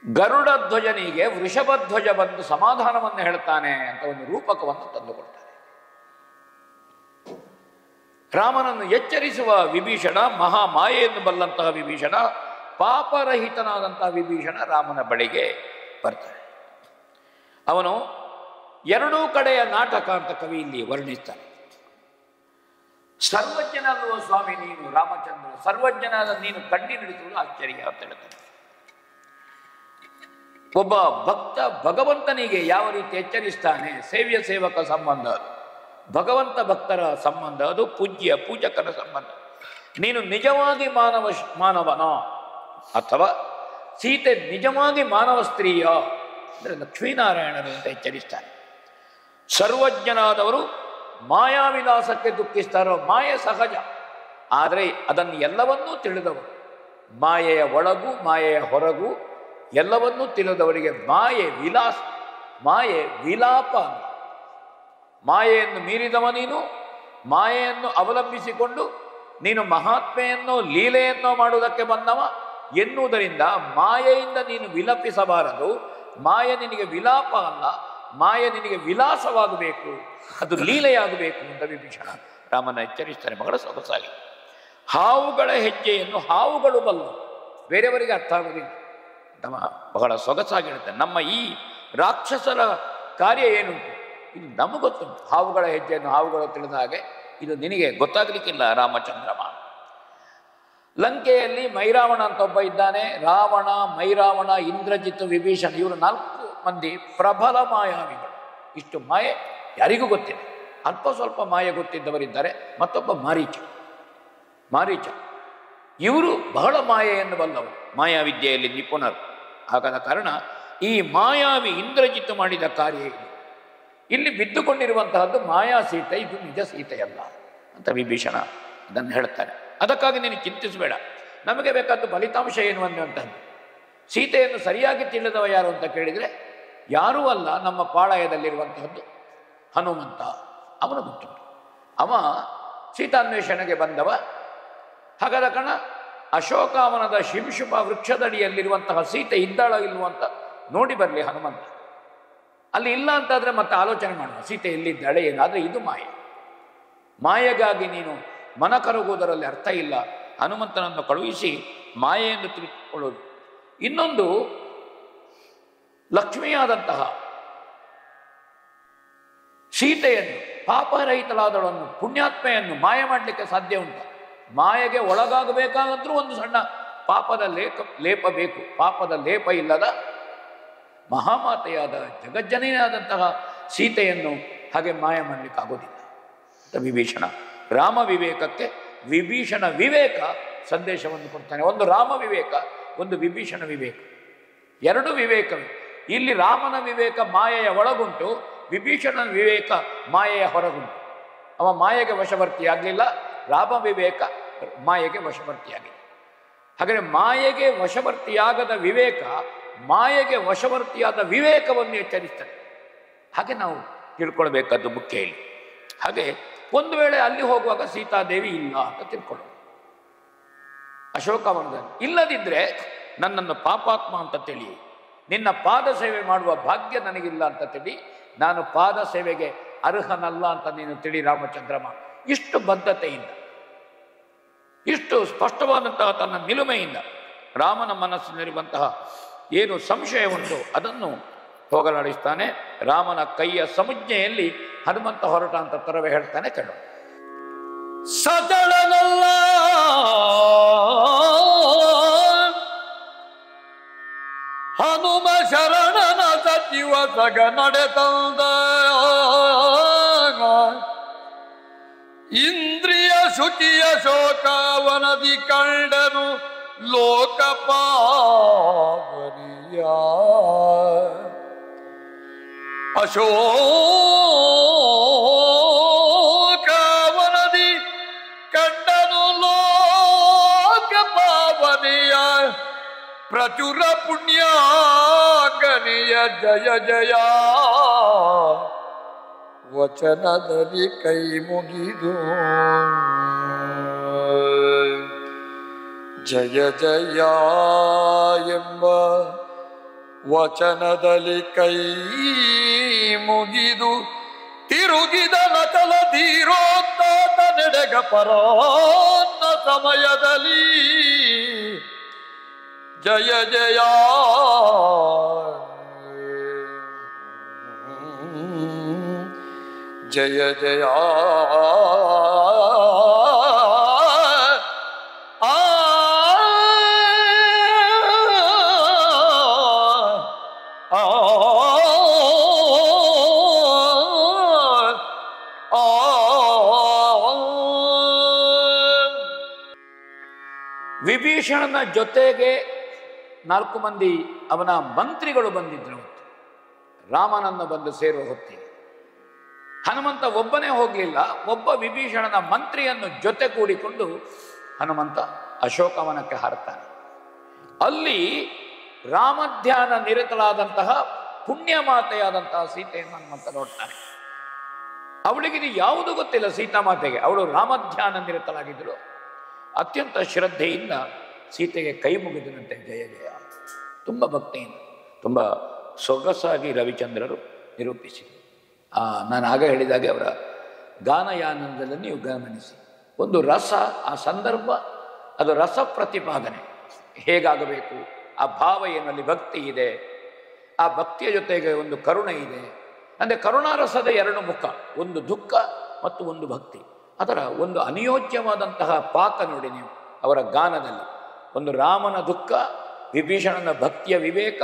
ಗರುಡ ಧ್ವಜನಿಗೆ ವೃಷಭ ಧ್ವಜ ಬಂದು ಸಮಾಧಾನವನ್ನು ಹೇಳ್ತಾನೆ ಅಂತ ಒಂದು ರೂಪಕವನ್ನು ತಂದುಕೊಡ್ತಾರೆ. ರಾಮನನ್ನು ಎಚ್ಚರಿಸುವ ವಿಭೀಷಣ, ಮಹಾಮಾಯೆಯನ್ನು ಬಲ್ಲಂತಹ ವಿಭೀಷಣ, ಪಾಪರಹಿತನಾದಂತಹ ವಿಭೀಷಣ ರಾಮನ ಬಳಿಗೆ ಬರ್ತಾರೆ. ಅವನು ಎರಡೂ ಕಡೆಯ ನಾಟಕ ಅಂತ ಕವಿ ಇಲ್ಲಿ ವರ್ಣಿಸ್ತಾನೆ. ಸರ್ವಜ್ಞನಲ್ಲುವ ಸ್ವಾಮಿ ನೀನು ರಾಮಚಂದ್ರ, ಸರ್ವಜ್ಞನಾದ ನೀನು ಕಣ್ಣೀರಿಳಿಸುವುದು ಆಶ್ಚರ್ಯ ಅಂತ ಹೇಳ್ತಾನೆ. ಒಬ್ಬ ಭಕ್ತ ಭಗವಂತನಿಗೆ ಯಾವ ರೀತಿ ಎಚ್ಚರಿಸ್ತಾನೆ, ಸೇವ್ಯ ಸೇವಕ ಸಂಬಂಧ ಅದು, ಭಗವಂತ ಭಕ್ತರ ಸಂಬಂಧ ಅದು, ಪೂಜ್ಯ ಪೂಜಕರ ಸಂಬಂಧ. ನೀನು ನಿಜವಾಗಿ ಮಾನವನ ಅಥವಾ ಸೀತೆ ನಿಜವಾಗಿ ಮಾನವ ಸ್ತ್ರೀಯ ಅಂದರೆ ಲಕ್ಷ್ಮೀನಾರಾಯಣರು ಅಂತ ಎಚ್ಚರಿಸ್ತಾನೆ. ಸರ್ವಜ್ಞನಾದವರು ಮಾಯಾವಿಲಾಸಕ್ಕೆ ದುಃಖಿಸ್ತಾರೋ, ಮಾಯೆ ಸಹಜ, ಆದರೆ ಅದನ್ನು ಎಲ್ಲವನ್ನೂ ತಿಳಿದವರು, ಮಾಯೆಯ ಒಳಗೂ ಮಾಯೆಯ ಹೊರಗೂ ಎಲ್ಲವನ್ನೂ ತಿಳಿದವರಿಗೆ ಮಾಯೆ ವಿಲಾಸ, ಮಾಯೆ ವಿಲಾಪ. ಮಾಯೆಯನ್ನು ಮೀರಿದವ ನೀನು, ಮಾಯೆಯನ್ನು ಅವಲಂಬಿಸಿಕೊಂಡು ನೀನು ಮಹಾತ್ಮೆಯನ್ನೋ ಲೀಲೆಯನ್ನೋ ಮಾಡುವುದಕ್ಕೆ ಬಂದವ ಎನ್ನುವುದರಿಂದ ಮಾಯೆಯಿಂದ ನೀನು ವಿಲಪಿಸಬಾರದು. ಮಾಯೆ ನಿನಗೆ ವಿಲಾಪ ಅಲ್ಲ, ಮಾಯೆ ನಿನಗೆ ವಿಲಾಸವಾಗಬೇಕು, ಅದು ಲೀಲೆಯಾಗಬೇಕು ಅಂತ ವಿಭೀಷಣ ರಾಮನ ಎಚ್ಚರಿಸ್ತಾರೆ ಬಹಳ ಸೊಗಸಾಗಿ. ಹಾವುಗಳ ಹೆಜ್ಜೆಯನ್ನು ಹಾವುಗಳು ಬಲ್ಲವು, ಬೇರೆಯವರಿಗೆ ಅರ್ಥ ಆಗುವುದಿಲ್ಲ. ನಮ್ಮ ಬಹಳ ಸೊಗಸಾಗಿ ಹೇಳ್ತಾರೆ. ನಮ್ಮ ಈ ರಾಕ್ಷಸರ ಕಾರ್ಯ ಏನುಂಟು ಇದು ನಮಗೊತ್ತುಂಟು. ಹಾವುಗಳ ಹೆಜ್ಜೆಯನ್ನು ಹಾವುಗಳು ತಿಳಿದ ಹಾಗೆ ಇದು ನಿನಗೆ ಗೊತ್ತಾಗಲಿಕ್ಕಿಲ್ಲ ರಾಮಚಂದ್ರಮ. ಲಂಕೆಯಲ್ಲಿ ಮೈರಾವಣ ಅಂತ ಒಬ್ಬ ಇದ್ದಾನೆ. ರಾವಣ, ಮೈರಾವಣ, ಇಂದ್ರಜಿತ್, ವಿಭೀಷಣ, ಇವರು 4 ಮಂದಿ ಪ್ರಬಲ ಮಾಯಾವಿಗಳು. ಇಷ್ಟು ಮಾಯೆ ಯಾರಿಗೂ ಗೊತ್ತಿಲ್ಲ. ಅಲ್ಪ ಸ್ವಲ್ಪ ಮಾಯೆ ಗೊತ್ತಿದ್ದವರಿದ್ದಾರೆ. ಮತ್ತೊಬ್ಬ ಮಾರೀಚ, ಇವರು ಬಹಳ ಮಾಯೆಯನ್ನು ಬಲ್ಲವರು, ಮಾಯಾವಿದ್ಯೆಯಲ್ಲಿ ನಿಪುಣರು. ಹಾಗಾದ ಕಾರಣ ಈ ಮಾಯಾವಿ ಇಂದ್ರಜಿತ್ ಮಾಡಿದ ಕಾರ್ಯ ಇದು. ಇಲ್ಲಿ ಬಿದ್ದುಕೊಂಡಿರುವಂತಹದ್ದು ಮಾಯಾ ಸೀತೆ, ಇದು ನಿಜ ಸೀತೆಯಲ್ಲ ಅಂತ ವಿಭೀಷಣ ಅದನ್ನು ಹೇಳ್ತಾರೆ. ಅದಕ್ಕಾಗಿ ನೀನು ಚಿಂತಿಸಬೇಡ, ನಮಗೆ ಬೇಕಾದ ಫಲಿತಾಂಶ ಏನು ಅನ್ನುವಂಥದ್ದು. ಸೀತೆಯನ್ನು ಸರಿಯಾಗಿ ತಿಳಿದವ ಯಾರು ಅಂತ ಕೇಳಿದರೆ ಯಾರೂ ಅಲ್ಲ, ನಮ್ಮ ಪಾಳಯದಲ್ಲಿರುವಂತಹದ್ದು ಹನುಮಂತ. ಅವನು ಗೊತ್ತುಂಟು. ಅವ ಸೀತಾನ್ವೇಷಣೆಗೆ ಬಂದವ. ಹಾಗಾದ ಕಾರಣ ಅಶೋಕಾವನದ ಶಿಂಶುಪ ವೃಕ್ಷದಡಿಯಲ್ಲಿರುವಂತಹ ಸೀತೆ ಇದ್ದಾಳೋ ಇಲ್ವೋ ಅಂತ ನೋಡಿ ಬರಲಿ ಹನುಮಂತ. ಅಲ್ಲಿ ಇಲ್ಲ ಅಂತಾದರೆ ಮತ್ತೆ ಆಲೋಚನೆ ಮಾಡುವ ಸೀತೆ ಎಲ್ಲಿದ್ದಾಳೆ ಏನಾದರೆ. ಇದು ಮಾಯೆಗಾಗಿ ನೀನು ಮನ ಕರಗುವುದರಲ್ಲಿ ಅರ್ಥ ಇಲ್ಲ. ಹನುಮಂತನನ್ನು ಕಳುಹಿಸಿ ಮಾಯೆಯನ್ನು ತಿಳಿದುಕೊಳ್ಳೋದು. ಇನ್ನೊಂದು, ಲಕ್ಷ್ಮಿಯಾದಂತಹ ಸೀತೆಯನ್ನು, ಪಾಪರಹಿತಳಾದಳನ್ನು, ಪುಣ್ಯಾತ್ಮೆಯನ್ನು ಮಾಯ ಮಾಡಲಿಕ್ಕೆ ಸಾಧ್ಯ ಉಂಟು. ಮಾಯೆಗೆ ಒಳಗಾಗಬೇಕಾದ್ರೂ ಒಂದು ಸಣ್ಣ ಪಾಪದ ಲೇಪ ಬೇಕು. ಪಾಪದ ಲೇಪ ಇಲ್ಲದ ಮಹಾಮಾತೆಯಾದ ಜಗಜ್ಜನೆಯಾದಂತಹ ಸೀತೆಯನ್ನು ಹಾಗೆ ಮಾಯ ಮಾಡಲಿಕ್ಕಾಗೋದಿಲ್ಲ ಅಂತ ವಿಭೀಷಣ. ರಾಮ ವಿವೇಕಕ್ಕೆ ವಿಭೀಷಣ ವಿವೇಕ ಸಂದೇಶವನ್ನು ಕೊಡ್ತಾನೆ. ಒಂದು ರಾಮ ವಿವೇಕ, ಒಂದು ವಿಭೀಷಣ ವಿವೇಕ, ಎರಡು ವಿವೇಕವೇ. ಇಲ್ಲಿ ರಾಮನ ವಿವೇಕ ಮಾಯೆಯ ಒಳಗುಂಟು, ವಿಭೀಷಣನ ವಿವೇಕ ಮಾಯೆಯ ಹೊರಗುಂಟು. ಅವ ಮಾಯೆಗೆ ವಶವರ್ತಿಯಾಗಲಿಲ್ಲ, ರಾಮ ವಿವೇಕ ಮಾಯೆಗೆ ವಶವರ್ತಿಯಾಗಿದೆ. ಹಾಗಾದರೆ ಮಾಯೆಗೆ ವಶವರ್ತಿಯಾಗದ ವಿವೇಕ ಮಾಯೆಗೆ ವಶವರ್ತಿಯಾದ ವಿವೇಕವನ್ನು ಎಚ್ಚರಿಸ್ತದೆ. ಹಾಗೆ ನಾವು ತಿಳ್ಕೊಳ್ಬೇಕಾದ್ದು ಮುಖ್ಯ ಇಲ್ಲಿ. ಹಾಗೆ ಒಂದು ವೇಳೆ ಅಲ್ಲಿ ಹೋಗುವಾಗ ಸೀತಾದೇವಿ ಇಲ್ಲ ಅಂತ ತಿಳ್ಕೊಳ್ಳೋದು, ಅಶೋಕವನದಲ್ಲಿ ಇಲ್ಲದಿದ್ದರೆ ನನ್ನನ್ನು ಪಾಪಾತ್ಮ ಅಂತ ತಿಳಿ, ನಿನ್ನ ಪಾದ ಸೇವೆ ಮಾಡುವ ಭಾಗ್ಯ ನನಗಿಲ್ಲ ಅಂತ ತಿಳಿ, ನಾನು ಪಾದ ಸೇವೆಗೆ ಅರ್ಹನಲ್ಲ ಅಂತ ನೀನು ತಿಳಿ ರಾಮಚಂದ್ರಮ. ಇಷ್ಟು ಬದ್ಧತೆಯಿಂದ, ಇಷ್ಟು ಸ್ಪಷ್ಟವಾದಂತಹ ತನ್ನ ನಿಲುಮೆಯಿಂದ ರಾಮನ ಮನಸ್ಸಿನಲ್ಲಿರುವಂತಹ ಏನು ಸಂಶಯ ಉಂಟು ಅದನ್ನು ಹೋಗಲಾಡಿಸ್ತಾನೆ. ರಾಮನ ಕೈಯ ಸಮುಜ್ಞೆಯಲ್ಲಿ ಹನುಮಂತ ಹೊರಟ ಅಂತ ತರವೇ ಹೇಳ್ತಾನೆ. ಕೇಳೋಣ. ಸದಳನಲ್ಲ ಹನುಮ ಶರಣನ ಸಚಿವ ದಿವಸಗ ನಡೆತಂದ ಇಂದ್ರಿಯ ಶುಚಿಯ ಶೋಕವನದಿ ಕಂಡನು ಲೋಕಪಾವನಿಯ ಅಶೋಕವನದಿ ಕಂಡನು ಲೋಕಪಾವನಿಯ ಪ್ರಚುರ ಪುಣ್ಯಾಗನಿಯ ಜಯ ಜಯ ವಚನದಲ್ಲಿ ಕೈ ಮುಗಿದು ಜಯ ಜಯ ಎಂಬ ವಚನದಲ್ಲಿ ಕೈ ಮುಗಿದು ತಿರುಗಿದ ನಕಲ ಧೀರೋತ್ತಾತ ನಡೆಗ ಪರಾನ್ನ ಸಮಯದಲ್ಲಿ ಜಯ ಜಯ ಜಯ ಜಯ ವಿಭೀಷಣನ ಜೊತೆಗೆ 4 ಮಂದಿ ಅವನ ಮಂತ್ರಿಗಳು ಬಂದಿದ್ರು. ರಾಮನನ್ನು ಬಂದು ಸೇರುವ ಹೊತ್ತಿಗೆ ಹನುಮಂತ ಒಬ್ಬನೇ ಹೋಗಲಿಲ್ಲ, ಒಬ್ಬ ವಿಭೀಷಣನ ಮಂತ್ರಿಯನ್ನು ಜೊತೆ ಕೂಡಿಕೊಂಡು ಹನುಮಂತ ಅಶೋಕವನಕ್ಕೆ ಹಾರುತ್ತಾನೆ. ಅಲ್ಲಿ ರಾಮಧ್ಯಾನ ನಿರತಳಾದಂತಹ ಪುಣ್ಯ ಮಾತೆಯಾದಂತಹ ಸೀತೆಯನ್ನು ಹನುಮಂತ ನೋಡ್ತಾನೆ. ಅವಳಿಗಿದು ಯಾವುದು ಗೊತ್ತಿಲ್ಲ ಸೀತಾಮಾತೆಗೆ, ಅವಳು ರಾಮಧ್ಯಾನ ನಿರತಳಾಗಿದ್ದಳು. ಅತ್ಯಂತ ಶ್ರದ್ಧೆಯಿಂದ ಸೀತೆಗೆ ಕೈ ಮುಗಿದನಂತೆ ಜಯ ಜಯ. ತುಂಬ ಭಕ್ತಿಯಿಂದ, ತುಂಬ ಸೊಗಸಾಗಿ ರವಿಚಂದ್ರರು ನಿರೂಪಿಸಿದರು. ನಾನು ಆಗ ಹೇಳಿದಾಗೆ ಅವರ ಗಾನಯಾನಂದದಲ್ಲಿ ನೀವು ಗಮನಿಸಿ, ಒಂದು ರಸ, ಆ ಸಂದರ್ಭ, ಅದು ರಸ ಪ್ರತಿಪಾದನೆ ಹೇಗಾಗಬೇಕು, ಆ ಭಾವ ಏನಲ್ಲಿ ಭಕ್ತಿ ಇದೆ, ಆ ಭಕ್ತಿಯ ಜೊತೆಗೆ ಒಂದು ಕರುಣೆ ಇದೆ. ಅಂದರೆ ಕರುಣಾರಸದ 2 ಮುಖ, ಒಂದು ದುಃಖ ಮತ್ತು ಒಂದು ಭಕ್ತಿ. ಅದರ ಒಂದು ಅನಿಯೋಜ್ಯವಾದಂತಹ ಪಾಕ ನೋಡಿ ನೀವು ಅವರ ಗಾನದಲ್ಲಿ. ಒಂದು ರಾಮನ ದುಃಖ, ವಿಭೀಷಣನ ಭಕ್ತಿಯ ವಿವೇಕ,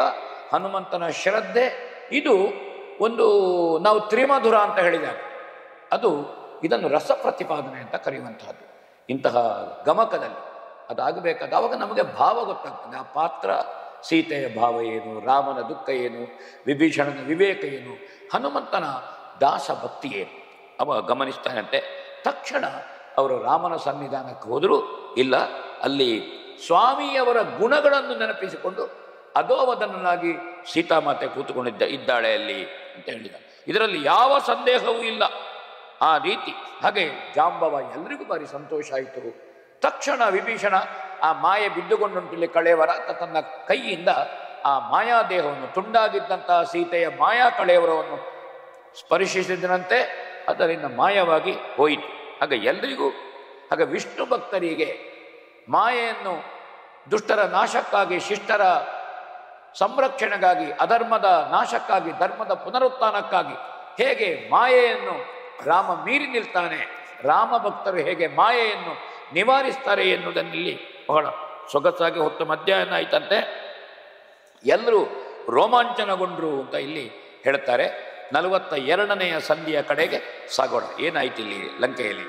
ಹನುಮಂತನ ಶ್ರದ್ಧೆ, ಇದು ಒಂದು ನಾವು ತ್ರಿಮಧುರ ಅಂತ ಹೇಳಿದಾಗ ಅದು ಇದನ್ನು ರಸ ಪ್ರತಿಪಾದನೆ ಅಂತ ಕರೆಯುವಂತಹದ್ದು. ಇಂತಹ ಗಮಕದಲ್ಲಿ ಅದಾಗಬೇಕಾದ ಆವಾಗ ನಮಗೆ ಭಾವ ಗೊತ್ತಾಗ್ತದೆ. ಆ ಪಾತ್ರ, ಸೀತೆಯ ಭಾವ ಏನು, ರಾಮನ ದುಃಖ ಏನು, ವಿಭೀಷಣನ ವಿವೇಕ ಏನು, ಹನುಮಂತನ ದಾಸ ಭಕ್ತಿ ಏನು ಅವ ಗಮನಿಸ್ತಾನಂತೆ. ತಕ್ಷಣ ಅವರು ರಾಮನ ಸನ್ನಿಧಾನಕ್ಕೆ ಹೋದರೂ ಇಲ್ಲ, ಅಲ್ಲಿ ಸ್ವಾಮಿಯವರ ಗುಣಗಳನ್ನು ನೆನಪಿಸಿಕೊಂಡು ಅಧೋವದನನಾಗಿ ಸೀತಾಮಾತೆ ಇದ್ದಾಳೆ ಅಲ್ಲಿ ಅಂತ ಹೇಳಿದ. ಇದರಲ್ಲಿ ಯಾವ ಸಂದೇಹವೂ ಇಲ್ಲ. ಆ ರೀತಿ ಹಾಗೆ ಜಾಂಬವ ಎಲ್ರಿಗೂ ಭಾರಿ ಸಂತೋಷ ಆಯಿತು. ತಕ್ಷಣ ವಿಭೀಷಣ ಆ ಮಾಯೆ ಬಿದ್ದುಕೊಂಡುಂಟಿಲ್ಲಿ ಕಳೆಯವರ ತನ್ನ ಕೈಯಿಂದ ಆ ಮಾಯಾದೇಹವನ್ನು, ತುಂಡಾಗಿದ್ದಂತಹ ಸೀತೆಯ ಮಾಯಾ ಕಳೆಯವರವನ್ನು ಸ್ಪರ್ಶಿಸಿದನಂತೆ. ಅದರಿಂದ ಮಾಯವಾಗಿ ಹೋಯಿತು. ಹಾಗೆ ಎಲ್ರಿಗೂ, ಹಾಗೆ ವಿಷ್ಣು ಭಕ್ತರಿಗೆ ಮಾಯೆಯನ್ನು ದುಷ್ಟರ ನಾಶಕ್ಕಾಗಿ, ಶಿಷ್ಟರ ಸಂರಕ್ಷಣೆಗಾಗಿ, ಅಧರ್ಮದ ನಾಶಕ್ಕಾಗಿ, ಧರ್ಮದ ಪುನರುತ್ಥಾನಕ್ಕಾಗಿ ಹೇಗೆ ಮಾಯೆಯನ್ನು ರಾಮ ಮೀರಿ ನಿಲ್ತಾನೆ, ರಾಮ ಭಕ್ತರು ಹೇಗೆ ಮಾಯೆಯನ್ನು ನಿವಾರಿಸ್ತಾರೆ ಎನ್ನುವುದನ್ನಿಲ್ಲಿ ಬಹಳ ಸೊಗಸಾಗಿ ಹೊತ್ತು ಮಧ್ಯಾಹ್ನ ಆಯ್ತಂತೆ. ಎಲ್ಲರೂ ರೋಮಾಂಚನಗೊಂಡ್ರು ಅಂತ ಇಲ್ಲಿ ಹೇಳ್ತಾರೆ. 42ನೆಯ ಸಂಧಿಯ ಕಡೆಗೆ ಸಾಗೋಣ. ಏನಾಯ್ತು ಇಲ್ಲಿ ಲಂಕೆಯಲ್ಲಿ?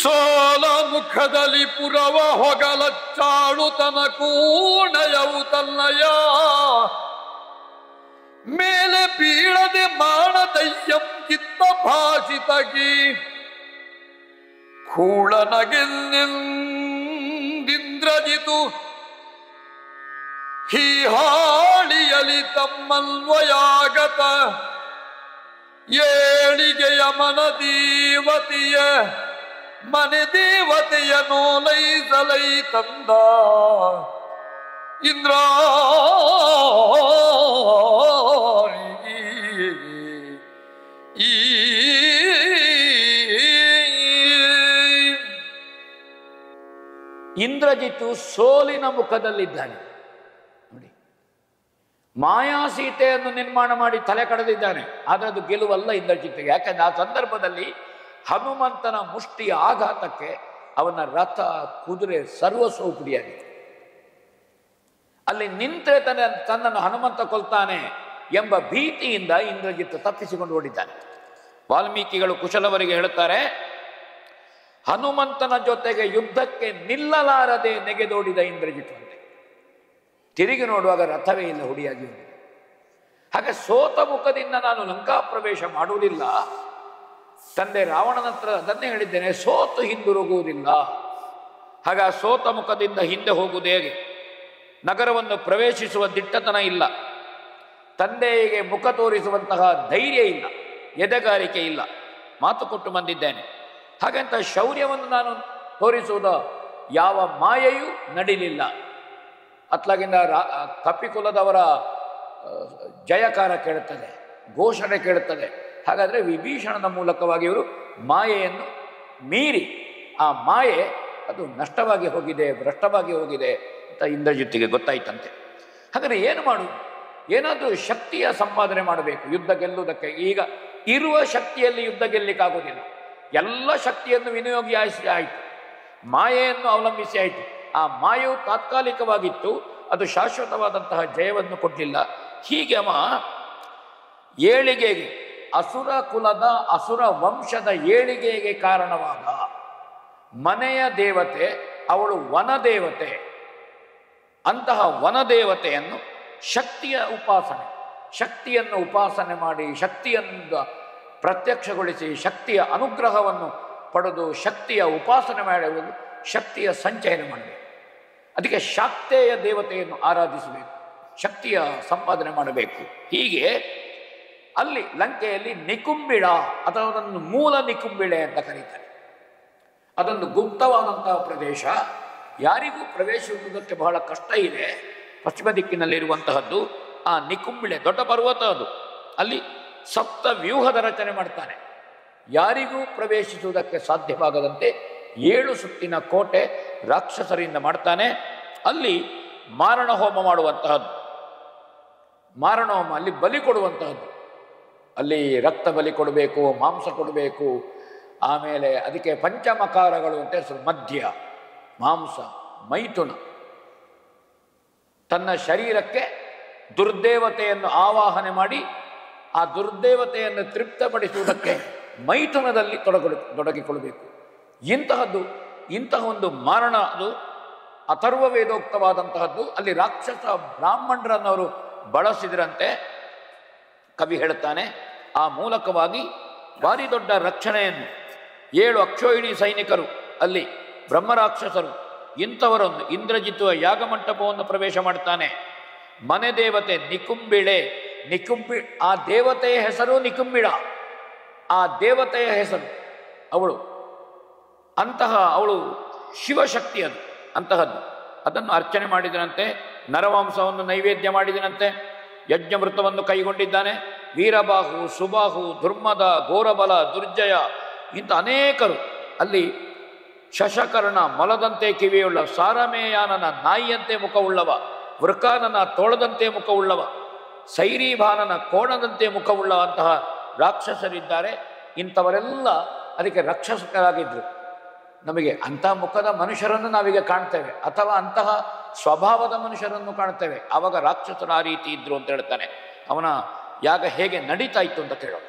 ಸೋಲ ಮುಖದಲ್ಲಿ ಪುರವ ಹೊಗಲ ಚಾಳು ತನ ಕೂಣಯವು ತನ್ನಯ ಮೇಲೆ ಬೀಳದೆ ಮಾಡದಯ್ಯಂ ಕಿತ್ತ ಭಾಷಿತಗಿ ಕೂಳನಗೆಂದಿಂದ್ರಜಿತು ಹೀಹಾಳಿಯಲಿ ತಮ್ಮನ್ವಯಾಗತ ಏಳಿಗೆಯ ಮನದೇವತೆಯ ಮನೆ ದೇವತೆಯ ನೋಲೈಸಲೈ ತಂದ ಇಂದ್ರ ಇಂದ್ರಜಿತು ಸೋಲಿನ ಮುಖದಲ್ಲಿದ್ದಾನೆ ನೋಡಿ. ಮಾಯಾ ಸೀತೆಯನ್ನು ನಿರ್ಮಾಣ ಮಾಡಿ ತಲೆ ಕಳೆದಿದ್ದಾನೆ. ಆದರೆ ಅದು ಗೆಲುವಲ್ಲ ಇಂದ್ರಜಿತ್ತಿಗೆ. ಯಾಕಂದ್ರೆ ಆ ಸಂದರ್ಭದಲ್ಲಿ ಹನುಮಂತನ ಮುಷ್ಟಿಯ ಆಘಾತಕ್ಕೆ ಅವನ ರಥ, ಕುದುರೆ ಸರ್ವಸ್ವವು ಪುಡಿಯಾಗಿದೆ. ಅಲ್ಲಿ ನಿಂತರೆ ತನ್ನನ್ನು ಹನುಮಂತ ಕೊಲ್ತಾನೆ ಎಂಬ ಭೀತಿಯಿಂದ ಇಂದ್ರಜಿತ್ ತಪ್ಪಿಸಿಕೊಂಡು ಓಡಿದ್ದಾನೆ. ವಾಲ್ಮೀಕಿಗಳು ಕುಶಲವರಿಗೆ ಹೇಳುತ್ತಾರೆ, ಹನುಮಂತನ ಜೊತೆಗೆ ಯುದ್ಧಕ್ಕೆ ನಿಲ್ಲಲಾರದೆ ನೆಗೆದೋಡಿದ ಇಂದ್ರಜಿತ್ ಅಂತೆ. ತಿರುಗಿ ನೋಡುವಾಗ ರಥವೇ ಇಲ್ಲ, ಹುಡಿಯಾಗಿ ಹೋಗಿದೆ. ಹಾಗೆ ಸೋತ ಮುಖದಿಂದ ನಾನು ಲಂಕಾ ಪ್ರವೇಶ ಮಾಡುವುದಿಲ್ಲ. ತಂದೆ ರಾವಣನ ಹತ್ರ ಅದನ್ನೇ ಹೇಳಿದ್ದೇನೆ, ಸೋತು ಹಿಂದಿರುಗುವುದಿಲ್ಲ. ಹಾಗ ಸೋತ ಮುಖದಿಂದ ಹಿಂದೆ ಹೋಗುವುದು ಹೇಗೆ? ನಗರವನ್ನು ಪ್ರವೇಶಿಸುವ ದಿಟ್ಟತನ ಇಲ್ಲ, ತಂದೆಗೆ ಮುಖ ತೋರಿಸುವಂತಹ ಧೈರ್ಯ ಇಲ್ಲ, ಎದೆಗಾರಿಕೆ ಇಲ್ಲ. ಮಾತು ಕೊಟ್ಟು ಬಂದಿದ್ದೇನೆ. ಹಾಗಂತ ಶೌರ್ಯವನ್ನು ನಾನು ತೋರಿಸುವುದ ಯಾವ ಮಾಯೆಯೂ ನಡಿಲಿಲ್ಲ. ಅತ್ಲಾಗಿಂದ ಕಪಿಕುಲದವರ ಜಯಕಾರ ಕೇಳುತ್ತದೆ, ಘೋಷಣೆ ಕೇಳುತ್ತದೆ. ಹಾಗಾದರೆ ವಿಭೀಷಣನ ಮೂಲಕವಾಗಿ ಇವರು ಮಾಯೆಯನ್ನು ಮೀರಿ, ಆ ಮಾಯೆ ಅದು ನಷ್ಟವಾಗಿ ಹೋಗಿದೆ, ಭ್ರಷ್ಟವಾಗಿ ಹೋಗಿದೆ ಅಂತ ಇಂದ್ರಜಿತ್ತಿಗೆ ಗೊತ್ತಾಯ್ತಂತೆ. ಹಾಗಾದರೆ ಏನು ಮಾಡುವುದು? ಏನಾದರೂ ಶಕ್ತಿಯ ಸಂಪಾದನೆ ಮಾಡಬೇಕು ಯುದ್ಧ ಗೆಲ್ಲುವುದಕ್ಕೆ. ಈಗ ಇರುವ ಶಕ್ತಿಯಲ್ಲಿ ಯುದ್ಧ ಗೆಲ್ಲಲಿಕ್ಕಾಗೋದಿಲ್ಲ. ಎಲ್ಲ ಶಕ್ತಿಯನ್ನು ವಿನಿಯೋಗಿಸಿ ಆಯಿತು, ಮಾಯೆಯನ್ನು ಅವಲಂಬಿಸಿ ಆಯಿತು. ಆ ಮಾಯೆಯು ತಾತ್ಕಾಲಿಕವಾಗಿತ್ತು, ಅದು ಶಾಶ್ವತವಾದಂತಹ ಜಯವನ್ನು ಕೊಡಲಿಲ್ಲ. ಹೀಗೆ ಅವ ಏಳಿಗೆಗೆ, ಅಸುರ ಕುಲದ ಅಸುರ ವಂಶದ ಏಳಿಗೆಗೆ ಕಾರಣವಾದ ಮನೆಯ ದೇವತೆ ಅವಳು ವನದೇವತೆ. ಅಂತಹ ವನದೇವತೆಯನ್ನು ಶಕ್ತಿಯನ್ನು ಉಪಾಸನೆ ಮಾಡಿ, ಶಕ್ತಿಯನ್ನು ಪ್ರತ್ಯಕ್ಷಗೊಳಿಸಿ, ಶಕ್ತಿಯ ಅನುಗ್ರಹವನ್ನು ಪಡೆದು ಶಕ್ತಿಯ ಉಪಾಸನೆ ಮಾಡುವುದು, ಶಕ್ತಿಯ ಸಂಚಯನ ಮಾಡಬೇಕು. ಅದಕ್ಕೆ ಶಾಕ್ತೇಯ ದೇವತೆಯನ್ನು ಆರಾಧಿಸಬೇಕು, ಶಕ್ತಿಯ ಸಂಪಾದನೆ ಮಾಡಬೇಕು. ಹೀಗೆ ಅಲ್ಲಿ ಲಂಕೆಯಲ್ಲಿ ನಿಕುಂಬಿಳ ಅಥವಾ ಅದನ್ನು ಮೂಲ ನಿಕುಂಬಿಳೆ ಅಂತ ಕರೀತಾರೆ. ಅದೊಂದು ಗುಪ್ತವಾದಂತಹ ಪ್ರದೇಶ, ಯಾರಿಗೂ ಪ್ರವೇಶಿಸುವುದಕ್ಕೆ ಬಹಳ ಕಷ್ಟ ಇದೆ. ಪಶ್ಚಿಮ ದಿಕ್ಕಿನಲ್ಲಿರುವಂತಹದ್ದು ಆ ನಿಕುಂಬಿಳೆ, ದೊಡ್ಡ ಪರ್ವತ ಅದು. ಅಲ್ಲಿ ಸಪ್ತ ವ್ಯೂಹದ ರಚನೆ ಮಾಡ್ತಾನೆ. ಯಾರಿಗೂ ಪ್ರವೇಶಿಸುವುದಕ್ಕೆ ಸಾಧ್ಯವಾಗದಂತೆ 7 ಸುತ್ತಿನ ಕೋಟೆ ರಾಕ್ಷಸರಿಂದ ಮಾಡ್ತಾನೆ. ಅಲ್ಲಿ ಮಾರಣ ಹೋಮ ಮಾಡುವಂತಹದ್ದು, ಮಾರಣ ಹೋಮ, ಅಲ್ಲಿ ಬಲಿ ಕೊಡುವಂತಹದ್ದು. ಅಲ್ಲಿ ರಕ್ತ ಬಲಿ ಕೊಡಬೇಕು, ಮಾಂಸ ಕೊಡಬೇಕು. ಆಮೇಲೆ ಅದಕ್ಕೆ ಪಂಚಮಕಾರಗಳು ಅಂತ ಹೆಸರು. ಮದ್ಯ, ಮಾಂಸ, ಮೈಥುನ. ತನ್ನ ಶರೀರಕ್ಕೆ ದುರ್ದೇವತೆಯನ್ನು ಆವಾಹನೆ ಮಾಡಿ ಆ ದುರ್ದೇವತೆಯನ್ನು ತೃಪ್ತಪಡಿಸುವುದಕ್ಕೆ ಮೈಥುನದಲ್ಲಿ ತೊಡಗಿಕೊಳ್ಳಬೇಕು. ಇಂತಹ ಒಂದು ಮಾರಣ, ಅದು ಅಥರ್ವ ವೇದೋಕ್ತವಾದಂತಹದ್ದು. ಅಲ್ಲಿ ರಾಕ್ಷಸ ಬ್ರಾಹ್ಮಣರನ್ನವರು ಬಳಸಿದ್ರಂತೆ. ಕವಿ ಹೇಳುತ್ತಾನೆ, ಆ ಮೂಲಕವಾಗಿ ಭಾರಿ ದೊಡ್ಡ ರಕ್ಷಣೆಯನ್ನು 7 ಅಕ್ಷೋಹಿಣಿ ಸೈನಿಕರು, ಅಲ್ಲಿ ಬ್ರಹ್ಮರಾಕ್ಷಸರು, ಇಂಥವರೊಂದು ಇಂದ್ರಜಿತ್ತುವ ಯಾಗಮಂಟಪವನ್ನು ಪ್ರವೇಶ ಮಾಡ್ತಾನೆ. ಮನೆ ದೇವತೆ ನಿಕುಂಬಿಳೆ, ಆ ದೇವತೆಯ ಹೆಸರು ನಿಕುಂಬಿಳ, ಆ ದೇವತೆಯ ಹೆಸರು ಅವಳು. ಅವಳು ಶಿವಶಕ್ತಿ, ಅದು ಅಂತಹದ್ದು. ಅದನ್ನು ಅರ್ಚನೆ ಮಾಡಿದನಂತೆ, ನರಮಾಂಸವನ್ನು ನೈವೇದ್ಯ ಮಾಡಿದನಂತೆ, ಯಜ್ಞವೃತ್ತವನ್ನು ಕೈಗೊಂಡಿದ್ದಾನೆ. ವೀರಬಾಹು, ಸುಬಾಹು, ದುರ್ಮದ, ಘೋರಬಲ, ದುರ್ಜಯ ಇಂಥ ಅನೇಕರು. ಅಲ್ಲಿ ಶಶಕರ್ಣ, ಮೊಲದಂತೆ ಕಿವಿಯುಳ್ಳ, ಸಾರಮೇಯಾನನ ನಾಯಿಯಂತೆ ಮುಖವುಳ್ಳವ, ವೃಕಾನನ ತೋಳದಂತೆ ಮುಖವುಳ್ಳವ, ಸೈರೀಭಾನನ ಕೋಣದಂತೆ ಮುಖವುಳ್ಳವಂತಹ ರಾಕ್ಷಸರಿದ್ದಾರೆ. ಇಂಥವರೆಲ್ಲ ಅದಕ್ಕೆ ರಕ್ಷಕರಾಗಿದ್ದರು. ನಮಗೆ ಅಂತಹ ಮುಖದ ಮನುಷ್ಯರನ್ನು ನಾವೀಗ ಕಾಣ್ತೇವೆ, ಅಥವಾ ಅಂತಹ ಸ್ವಭಾವದ ಮನುಷ್ಯರನ್ನು ಕಾಣ್ತೇವೆ. ಆವಾಗ ರಾಕ್ಷಸರು ಆ ರೀತಿ ಇದ್ರು ಅಂತ ಹೇಳ್ತಾನೆ. ಅವನ ಯಾಗ ಹೇಗೆ ನಡೀತಾ ಇತ್ತು ಅಂತ ಕೇಳೋಣ.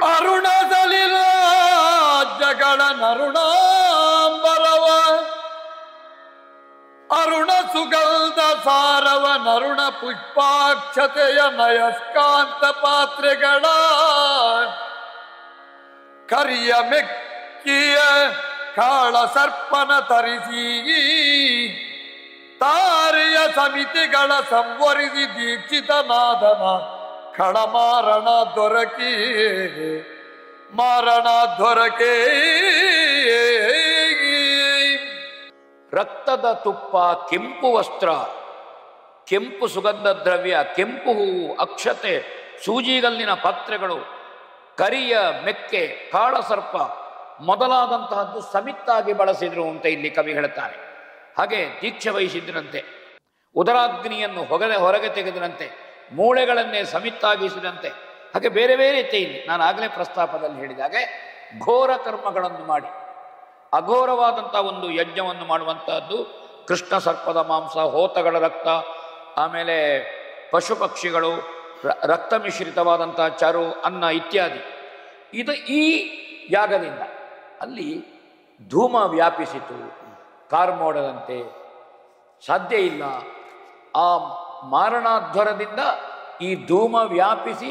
ಅರುಣದಲಿಲ ಜಗಳ ನರುಣಾಂಬರವ, ಅರುಣ ಸುಗಂಧ ಸಾರವ, ನರುಣ ಪುಷ್ಪಾಕ್ಷತೆಯ ನಯಸ್ಕಾಂತ ಪಾತ್ರೆಗಳ, ಕರಿಯ ಮೆಕ್ಕಿಯ ಕಾಳ ಸರ್ಪನ ತರಿಸಿ, ತಾರೆಯ ಸಮಿತಿಗಳ ಸಂವರಿಸಿ, ದೀಕ್ಷಿತನಾದನ ಖಳಮಾರಣ ದೊರಕಿ, ಮಾರಣ ದೊರಕೆ. ರಕ್ತದ ತುಪ್ಪ, ಕೆಂಪು ವಸ್ತ್ರ, ಕೆಂಪು ಸುಗಂಧ ದ್ರವ್ಯ, ಕೆಂಪು ಹೂವು, ಅಕ್ಷತೆ, ಸೂಜಿಗಲ್ಲಿನ ಪಾತ್ರೆಗಳು, ಕರಿಯ ಮೆಕ್ಕೆ, ಕಾಳಸರ್ಪ ಮೊದಲಾದಂತಹದ್ದು ಸಮಿತ್ತಾಗಿ ಬಳಸಿದ್ರು ಅಂತ ಇಲ್ಲಿ ಕವಿ ಹೇಳುತ್ತಾನೆ. ಹಾಗೆ ದೀಕ್ಷೆ ವಹಿಸಿದ್ರಂತೆ, ಉದರಾಗ್ನಿಯನ್ನು ಹೊರಗೆ ತೆಗೆದರಂತೆ, ಮೂಳೆಗಳನ್ನೇ ಸಮಿತ್ತಾಗಿಸಿದಂತೆ. ಹಾಗೆ ಬೇರೆ ಬೇರೆ ರೀತಿಯಲ್ಲಿ ನಾನು ಆಗಲೇ ಪ್ರಸ್ತಾಪದಲ್ಲಿ ಹೇಳಿದಾಗೆ ಘೋರ ಕರ್ಮಗಳನ್ನು ಮಾಡಿ ಅಘೋರವಾದಂಥ ಒಂದು ಯಜ್ಞವನ್ನು ಮಾಡುವಂತಹದ್ದು. ಕೃಷ್ಣ ಸರ್ಪದ ಮಾಂಸ, ಹೋತಗಳ ರಕ್ತ, ಆಮೇಲೆ ಪಶು ಪಕ್ಷಿಗಳು, ರಕ್ತ ಮಿಶ್ರಿತವಾದಂಥ ಚರು, ಅನ್ನ ಇತ್ಯಾದಿ. ಇದು ಈ ಯಾಗದಿಂದ ಅಲ್ಲಿ ಧೂಮ ವ್ಯಾಪಿಸಿತು, ಕಾರ್ಮೋಡದಂತೆ. ಸಾಧ್ಯ ಇಲ್ಲ. ಆ ಮಾರಣಾಧ್ವರದಿಂದ ಈ ಧೂಮ ವ್ಯಾಪಿಸಿ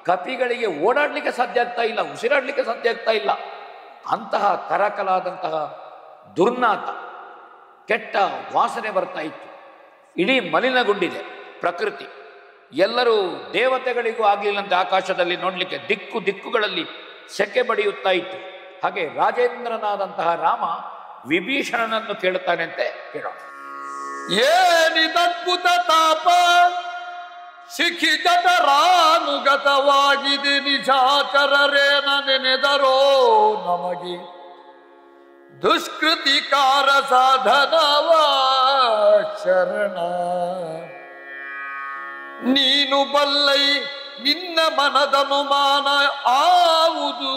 ಕಪಿಗಳಿಗೆ ಓಡಾಡಲಿಕ್ಕೆ ಸಾಧ್ಯ ಆಗ್ತಾ ಇಲ್ಲ, ಉಸಿರಾಡಲಿಕ್ಕೆ ಸಾಧ್ಯ ಆಗ್ತಾ ಇಲ್ಲ. ಅಂತಹ ಕರಕಲಾದಂತಹ ದುರ್ನಾತ, ಕೆಟ್ಟ ವಾಸನೆ ಬರ್ತಾ ಇತ್ತು. ಇಡೀ ಮಲಿನಗೊಂಡಿದೆ ಪ್ರಕೃತಿ. ಎಲ್ಲರೂ ದೇವತೆಗಳಿಗೂ ಆಗಲಿಲ್ಲಂತೆ ಆಕಾಶದಲ್ಲಿ ನೋಡಲಿಕ್ಕೆ, ದಿಕ್ಕು ದಿಕ್ಕುಗಳಲ್ಲಿ ಸೆಕೆ ಬಡಿಯುತ್ತಾ ಇತ್ತು. ಹಾಗೆ ರಾಜೇಂದ್ರನಾದಂತಹ ರಾಮ ವಿಭೀಷಣನನ್ನು ಕೇಳುತ್ತಾನೆ ಅಂತೆ. ಕೇಳೋಣ. ಏನಿದದ್ಭುತ ತಾಪ ಶಿಖಿಜಟರಾನುಗತವಾಗಿದೆ, ನಿಜಾಚರರೇನ ನೆನೆದರೋ ನಮಗೆ ದುಷ್ಕೃತಿಕಾರ ಸಾಧನವ ಶರಣ. ನೀನು ಬಲ್ಲೈ ನಿನ್ನ ಮನದನುಮಾನ ಆವುದು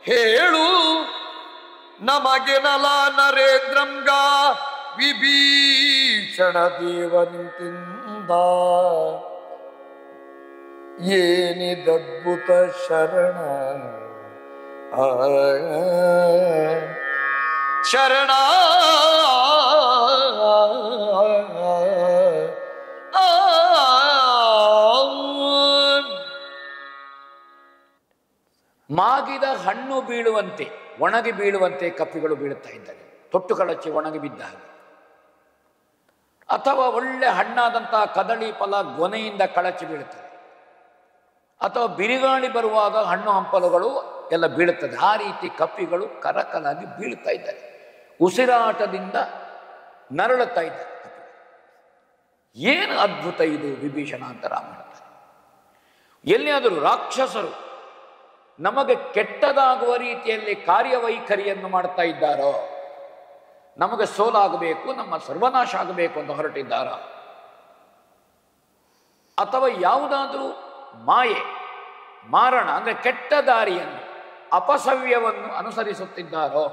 ಹೇಳು, ನಮಗೆ ನಲ ನರೇಂದ್ರಂಗ ವಿಭೀಷಣ ದೇವನಿಂದ. ಏನಿದದ್ಭುತ ಶರಣ ಶರಣ ಮಾಗಿದ ಹಣ್ಣು ಬೀಳುವಂತೆ, ಒಣಗಿ ಬೀಳುವಂತೆ ಕಪಿಗಳು ಬೀಳುತ್ತಾ ಇದ್ದಾವೆ, ತೊಟ್ಟು ಕಳಚಿ ಒಣಗಿ ಬಿದ್ದ ಹಾಗೆ. ಅಥವಾ ಒಳ್ಳೆ ಹಣ್ಣಾದಂತಹ ಕದಳಿ ಫಲ ಗೊನೆಯಿಂದ ಕಳಚಿ ಬೀಳುತ್ತದೆ, ಅಥವಾ ಬಿರುಗಾಳಿ ಬರುವಾಗ ಹಣ್ಣು ಹಂಪಲುಗಳು ಎಲ್ಲ ಬೀಳುತ್ತದೆ. ಆ ರೀತಿ ಕಪಿಗಳು ಕರಕಲಾಗಿ ಬೀಳುತ್ತಾ ಇದ್ದಾರೆ, ಉಸಿರಾಟದಿಂದ ನರಳುತ್ತಾ ಇದ್ದಾರೆ. ಏನು ಅದ್ಭುತ ಇದು ವಿಭೀಷಣ ಅಂತ ರಾಮ ಹೇಳ್ತಾರೆ. ಎಲ್ಲಿಯಾದರೂ ರಾಕ್ಷಸರು ನಮಗೆ ಕೆಟ್ಟದಾಗುವ ರೀತಿಯಲ್ಲಿ ಕಾರ್ಯವೈಖರಿಯನ್ನು ಮಾಡ್ತಾ ಇದ್ದಾರೋ, ನಮಗೆ ಸೋಲಾಗಬೇಕು, ನಮ್ಮ ಸರ್ವನಾಶ ಆಗಬೇಕು ಅಂತ ಹೊರಟಿದ್ದಾರ, ಅಥವಾ ಯಾವುದಾದ್ರೂ ಮಾಯೆ, ಮಾರಣ ಅಂದರೆ ಕೆಟ್ಟ ದಾರಿಯನ್ನು, ಅಪಸವ್ಯವನ್ನು ಅನುಸರಿಸುತ್ತಿದ್ದಾರೋ,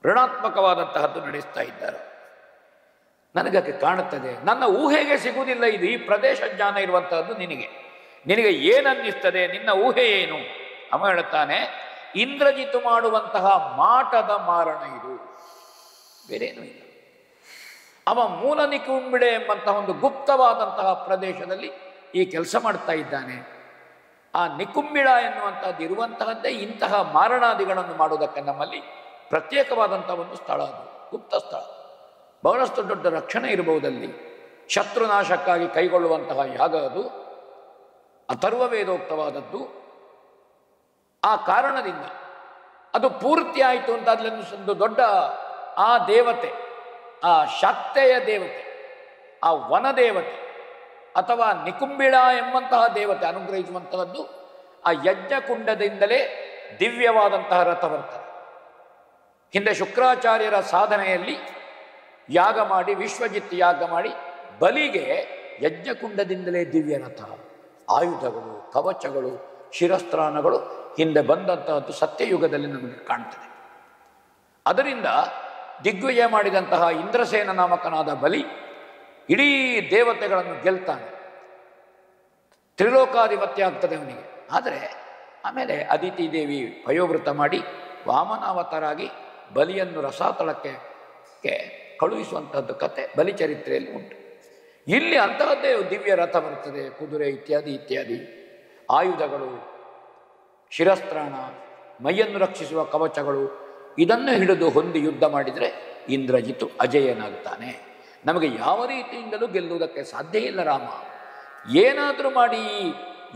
ಋಣಾತ್ಮಕವಾದಂತಹದ್ದು ನಡೆಸ್ತಾ ಇದ್ದಾರೋ ನನಗಕ್ಕೆ ಕಾಣುತ್ತದೆ. ನನ್ನ ಊಹೆಗೆ ಸಿಗುವುದಿಲ್ಲ ಇದು. ಈ ಪ್ರದೇಶ ಜ್ಞಾನ ಇರುವಂತಹದ್ದು ನಿನಗೆ ಏನನ್ನಿಸ್ತದೆ, ನಿನ್ನ ಊಹೆ ಏನು? ಅವ ಹೇಳುತ್ತಾನೆ, ಇಂದ್ರಜಿತು ಮಾಡುವಂತಹ ಮಾಟದ ಮಾರಣ ಇದು, ಬೇರೇನೂ ಇಲ್ಲ. ಅವ ಮೂಲ ನಿಕುಂಬಿಡೆ ಎಂಬಂತಹ ಒಂದು ಗುಪ್ತವಾದಂತಹ ಪ್ರದೇಶದಲ್ಲಿ ಈ ಕೆಲಸ ಮಾಡ್ತಾ ಇದ್ದಾನೆ. ಆ ನಿಕುಂಬಿಳ ಎನ್ನುವಂಥದ್ದು ಇರುವಂತಹದ್ದೇ ಇಂತಹ ಮಾರಣಾದಿಗಳನ್ನು ಮಾಡುವುದಕ್ಕೆ ನಮ್ಮಲ್ಲಿ ಪ್ರತ್ಯೇಕವಾದಂತಹ ಒಂದು ಸ್ಥಳ, ಅದು ಗುಪ್ತ ಸ್ಥಳ. ಬಹಳಷ್ಟು ದೊಡ್ಡ ರಕ್ಷಣೆ ಇರಬಹುದಲ್ಲಿ. ಶತ್ರುನಾಶಕ್ಕಾಗಿ ಕೈಗೊಳ್ಳುವಂತಹ ಯಾಗ ಅದು, ಅಥರ್ವ ವೇದೋಕ್ತವಾದದ್ದು. ಆ ಕಾರಣದಿಂದ ಅದು ಪೂರ್ತಿ ಆಯಿತು ಅಂತ ಒಂದು ದೊಡ್ಡ ಆ ದೇವತೆ, ಆ ಶಾಕ್ತೆಯ ದೇವತೆ, ಆ ವನದೇವತೆ ಅಥವಾ ನಿಕುಂಬಿಳ ಎಂಬಂತಹ ದೇವತೆ ಅನುಗ್ರಹಿಸುವಂತಹದ್ದು ಆ ಯಜ್ಞಕುಂಡದಿಂದಲೇ ದಿವ್ಯವಾದಂತಹ ರಥ ಬರ್ತದೆ. ಹಿಂದೆ ಶುಕ್ರಾಚಾರ್ಯರ ಸಾಧನೆಯಲ್ಲಿ ಯಾಗ ಮಾಡಿ, ವಿಶ್ವಜಿತ್ ಯಾಗ ಮಾಡಿ, ಬಲಿಗೆ ಯಜ್ಞಕುಂಡದಿಂದಲೇ ದಿವ್ಯ ರಥ, ಆಯುಧಗಳು, ಕವಚಗಳು, ಶಿರಸ್ತ್ರಾಣಗಳು ಹಿಂದೆ ಬಂದಂತಹದ್ದು ಸತ್ಯಯುಗದಲ್ಲಿ ನಮಗೆ ಕಾಣ್ತದೆ. ಅದರಿಂದ ದಿಗ್ವಿಜಯ ಮಾಡಿದಂತಹ ಇಂದ್ರಸೇನ ನಾಮಕನಾದ ಬಲಿ ಇಡೀ ದೇವತೆಗಳನ್ನು ಗೆಲ್ತಾನೆ, ತ್ರಿಲೋಕಾಧಿಪತ್ಯ ಆಗ್ತದೆ ಅವನಿಗೆ. ಆದರೆ ಆಮೇಲೆ ಅದಿತಿ ದೇವಿ ವಯೋವೃತ ಮಾಡಿ ವಾಮನಾವತಾರಾಗಿ ಬಲಿಯನ್ನು ರಸಾತಳಕ್ಕೆ ಕಳುಹಿಸುವಂತಹದ್ದು ಕತೆ ಬಲಿಚರಿತ್ರೆಯಲ್ಲಿ ಉಂಟು. ಇಲ್ಲಿ ಅಂತಹದ್ದೇ ದಿವ್ಯ ರಥ ಬರುತ್ತದೆ, ಕುದುರೆ ಇತ್ಯಾದಿ ಇತ್ಯಾದಿ, ಆಯುಧಗಳು, ಶಿರಸ್ತ್ರಾಣ, ಮೈಯನ್ನು ರಕ್ಷಿಸುವ ಕವಚಗಳು, ಇದನ್ನು ಹಿಡಿದು ಹೊಂದಿ ಯುದ್ಧ ಮಾಡಿದರೆ ಇಂದ್ರಜಿತು ಅಜಯನಾಗ್ತಾನೆ. ನಮಗೆ ಯಾವ ರೀತಿಯಿಂದಲೂ ಗೆಲ್ಲುವುದಕ್ಕೆ ಸಾಧ್ಯ ಇಲ್ಲ. ರಾಮ ಏನಾದರೂ ಮಾಡಿ ಈ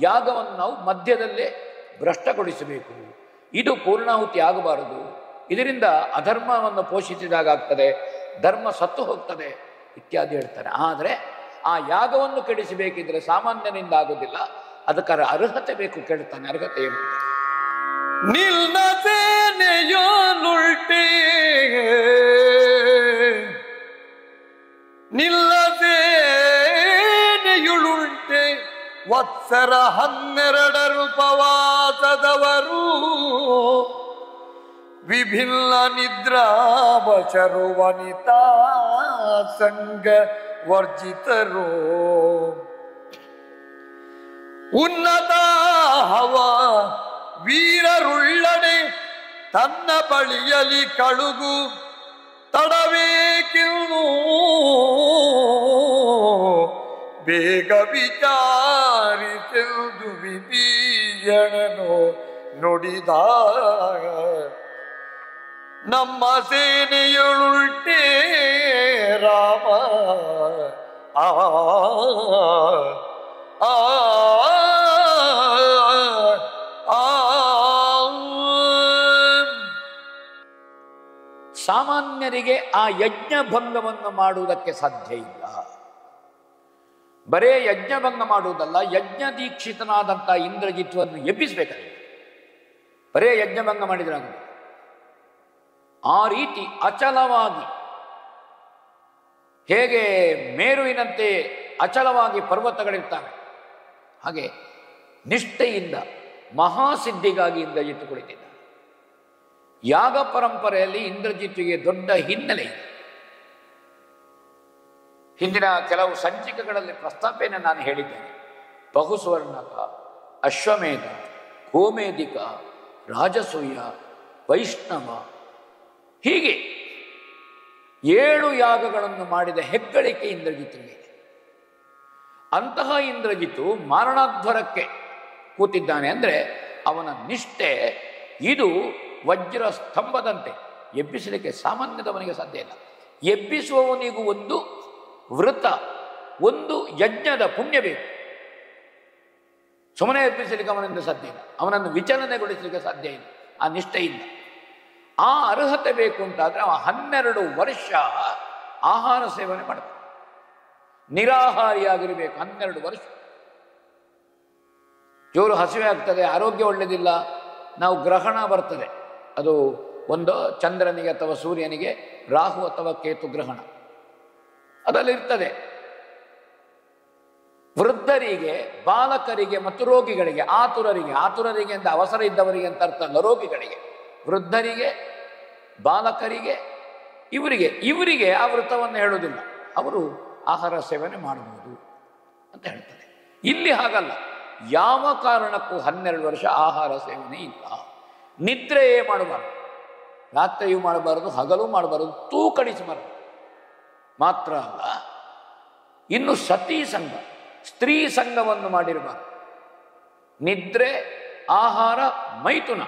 ಯಾಗವನ್ನು ನಾವು ಮಧ್ಯದಲ್ಲೇ ಭ್ರಷ್ಟಗೊಳಿಸಬೇಕು. ಇದು ಪೂರ್ಣಾಹುತಿ ಆಗಬಾರದು. ಇದರಿಂದ ಅಧರ್ಮವನ್ನು ಪೋಷಿಸಿದಾಗ ಆಗ್ತದೆ, ಧರ್ಮ ಸತ್ತು ಹೋಗ್ತದೆ ಇತ್ಯಾದಿ ಹೇಳ್ತಾರೆ. ಆದರೆ ಆ ಯಾಗವನ್ನು ಕೆಡಿಸಬೇಕಿದ್ರೆ ಸಾಮಾನ್ಯನಿಂದ ಆಗೋದಿಲ್ಲ, ಅದಕ್ಕೆ ಅರ್ಹತೆ ಬೇಕು. ಕೇಳ್ತಾನೆ, ಅರ್ಹತೆ ಏನು? ನಿಲ್ಲದೇನೆಯೋನುಲ್ಟೆ ನಿಲ್ಲದೇನೆಯುಳುಂಟೆ ವತ್ಸರ 12 ಉಪವಾಸದವರು ವಿಭಿನ್ನ ನಿದ್ರಾವಚರು ವನಿತಾ ಸಂಗ ವರ್ಜಿತರು ಉನ್ನತ ಹವ ವೀರರುಳ್ಳಡೆ ತನ್ನ ಬಳಿಯಲಿ ಕಳುಗು ತಡಬೇಕಿನ್ನು ಬೇಗ ವಿಚಾರಿಸೆಂದು ವಿಭೀಷಣನು ನುಡಿದ ನಮ್ಮ ಸೇನೆಯುಳುಲ್ಟೆ ರಾಮ ಆ ಆ ಸಾಮಾನ್ಯರಿಗೆ ಆ ಯಜ್ಞಭಂಗವನ್ನು ಮಾಡುವುದಕ್ಕೆ ಸಾಧ್ಯ ಇಲ್ಲ. ಬರೇ ಯಜ್ಞಭಂಗ ಮಾಡುವುದಲ್ಲ, ಯಜ್ಞ ದೀಕ್ಷಿತನಾದಂಥ ಇಂದ್ರಜಿತ್ವನ್ನು ಎಬ್ಬಿಸಬೇಕಾಗಿದೆ. ಬರೇ ಯಜ್ಞಭಂಗ ಮಾಡಿದ್ರಾಗ ಆ ರೀತಿ ಅಚಲವಾಗಿ, ಹೇಗೆ ಮೇರುವಿನಂತೆ ಅಚಲವಾಗಿ ಪರ್ವತಗಳಿರ್ತವೆ, ಹಾಗೆ ನಿಷ್ಠೆಯಿಂದ ಮಹಾಸಿದ್ಧಿಗಾಗಿ ಇಂದ್ರಜಿತ್ತು ಕುಳಿತಿದ್ದ. ಯಾಗ ಪರಂಪರೆಯಲ್ಲಿ ಇಂದ್ರಜಿತ್ತಿಗೆ ದೊಡ್ಡ ಹಿನ್ನೆಲೆ ಇದೆ. ಹಿಂದಿನ ಕೆಲವು ಸಂಚಿಕೆಗಳಲ್ಲಿ ಪ್ರಸ್ತಾಪನೆ ನಾನು ಹೇಳಿದ್ದೇನೆ. ಬಹುಸುವರ್ಣಕ, ಅಶ್ವಮೇಧ, ಗೋಮೇಧಿಕ, ರಾಜಸೂಯ, ವೈಷ್ಣವ, ಹೀಗೆ 7 ಯಾಗಗಳನ್ನು ಮಾಡಿದ ಹೆಗ್ಗಳಿಕೆ ಇಂದ್ರಜಿತ್ತಿಗೆ ಇದೆ. ಅಂತಹ ಇಂದ್ರಜಿತ್ತು ಮಾರಣಾಧ್ವರಕ್ಕೆ ಕೂತಿದ್ದಾನೆ ಅಂದರೆ ಅವನ ನಿಷ್ಠೆ ಇದು ವಜ್ರ ಸ್ತಂಭದಂತೆ. ಎಬ್ಬಿಸಲಿಕ್ಕೆ ಸಾಮಾನ್ಯದವನಿಗೆ ಸಾಧ್ಯ ಇಲ್ಲ. ಎಬ್ಬಿಸುವವನಿಗೂ ಒಂದು ವೃತ, ಒಂದು ಯಜ್ಞದ ಪುಣ್ಯ ಬೇಕು. ಸುಮ್ಮನೆ ಎಬ್ಬಿಸಲಿಕ್ಕೆ ಅವನಿಂದ ಸಾಧ್ಯ ಇಲ್ಲ, ಅವನನ್ನು ವಿಚಲನೆಗೊಳಿಸಲಿಕ್ಕೆ ಸಾಧ್ಯ ಇಲ್ಲ. ಆ ನಿಷ್ಠೆಯಿಂದ ಆ ಅರ್ಹತೆ ಬೇಕು ಅಂತಾದರೆ ಅವ 12 ವರ್ಷ ಆಹಾರ ಸೇವನೆ ಮಾಡಬೇಕು, ನಿರಾಹಾರಿಯಾಗಿರಬೇಕು. 12 ವರ್ಷ. ಜೋರು ಹಸಿವೆ ಆಗ್ತದೆ, ಆರೋಗ್ಯ ಒಳ್ಳೆಯದಿಲ್ಲ, ನಾವು ಗ್ರಹಣ ಬರ್ತದೆ, ಅದು ಒಂದು ಚಂದ್ರನಿಗೆ ಅಥವಾ ಸೂರ್ಯನಿಗೆ ರಾಹು ಅಥವಾ ಕೇತು ಗ್ರಹಣ ಅದರಲ್ಲಿರ್ತದೆ. ವೃದ್ಧರಿಗೆ, ಬಾಲಕರಿಗೆ ಮತ್ತು ರೋಗಿಗಳಿಗೆ, ಆತುರರಿಗೆ ಅಂತ ಅವಸರ ಇದ್ದವರಿಗೆ ಅಂತ ಅರ್ಥ ಅಲ್ಲ, ರೋಗಿಗಳಿಗೆ, ವೃದ್ಧರಿಗೆ, ಬಾಲಕರಿಗೆ, ಇವರಿಗೆ ಆ ವೃತ್ತವನ್ನು ಹೇಳುವುದಿಲ್ಲ. ಅವರು ಆಹಾರ ಸೇವನೆ ಮಾಡಬಹುದು ಅಂತ ಹೇಳ್ತಾರೆ. ಇಲ್ಲಿ ಹಾಗಲ್ಲ, ಯಾವ ಕಾರಣಕ್ಕೂ 12 ವರ್ಷ ಆಹಾರ ಸೇವನೆ ಇಲ್ಲ. ನಿದ್ರೆಯೇ ಮಾಡಬಾರದು, ರಾತ್ರಿಯೂ ಮಾಡಬಾರದು, ಹಗಲು ಮಾಡಬಾರದು, ತೂಕಡಿಸಬಾರದು. ಮಾತ್ರ ಅಲ್ಲ, ಇನ್ನು ಸತಿ ಸಂಘ, ಸ್ತ್ರೀ ಸಂಘವನ್ನು ಮಾಡಿರಬಾರದು. ನಿದ್ರೆ, ಆಹಾರ, ಮೈಥುನ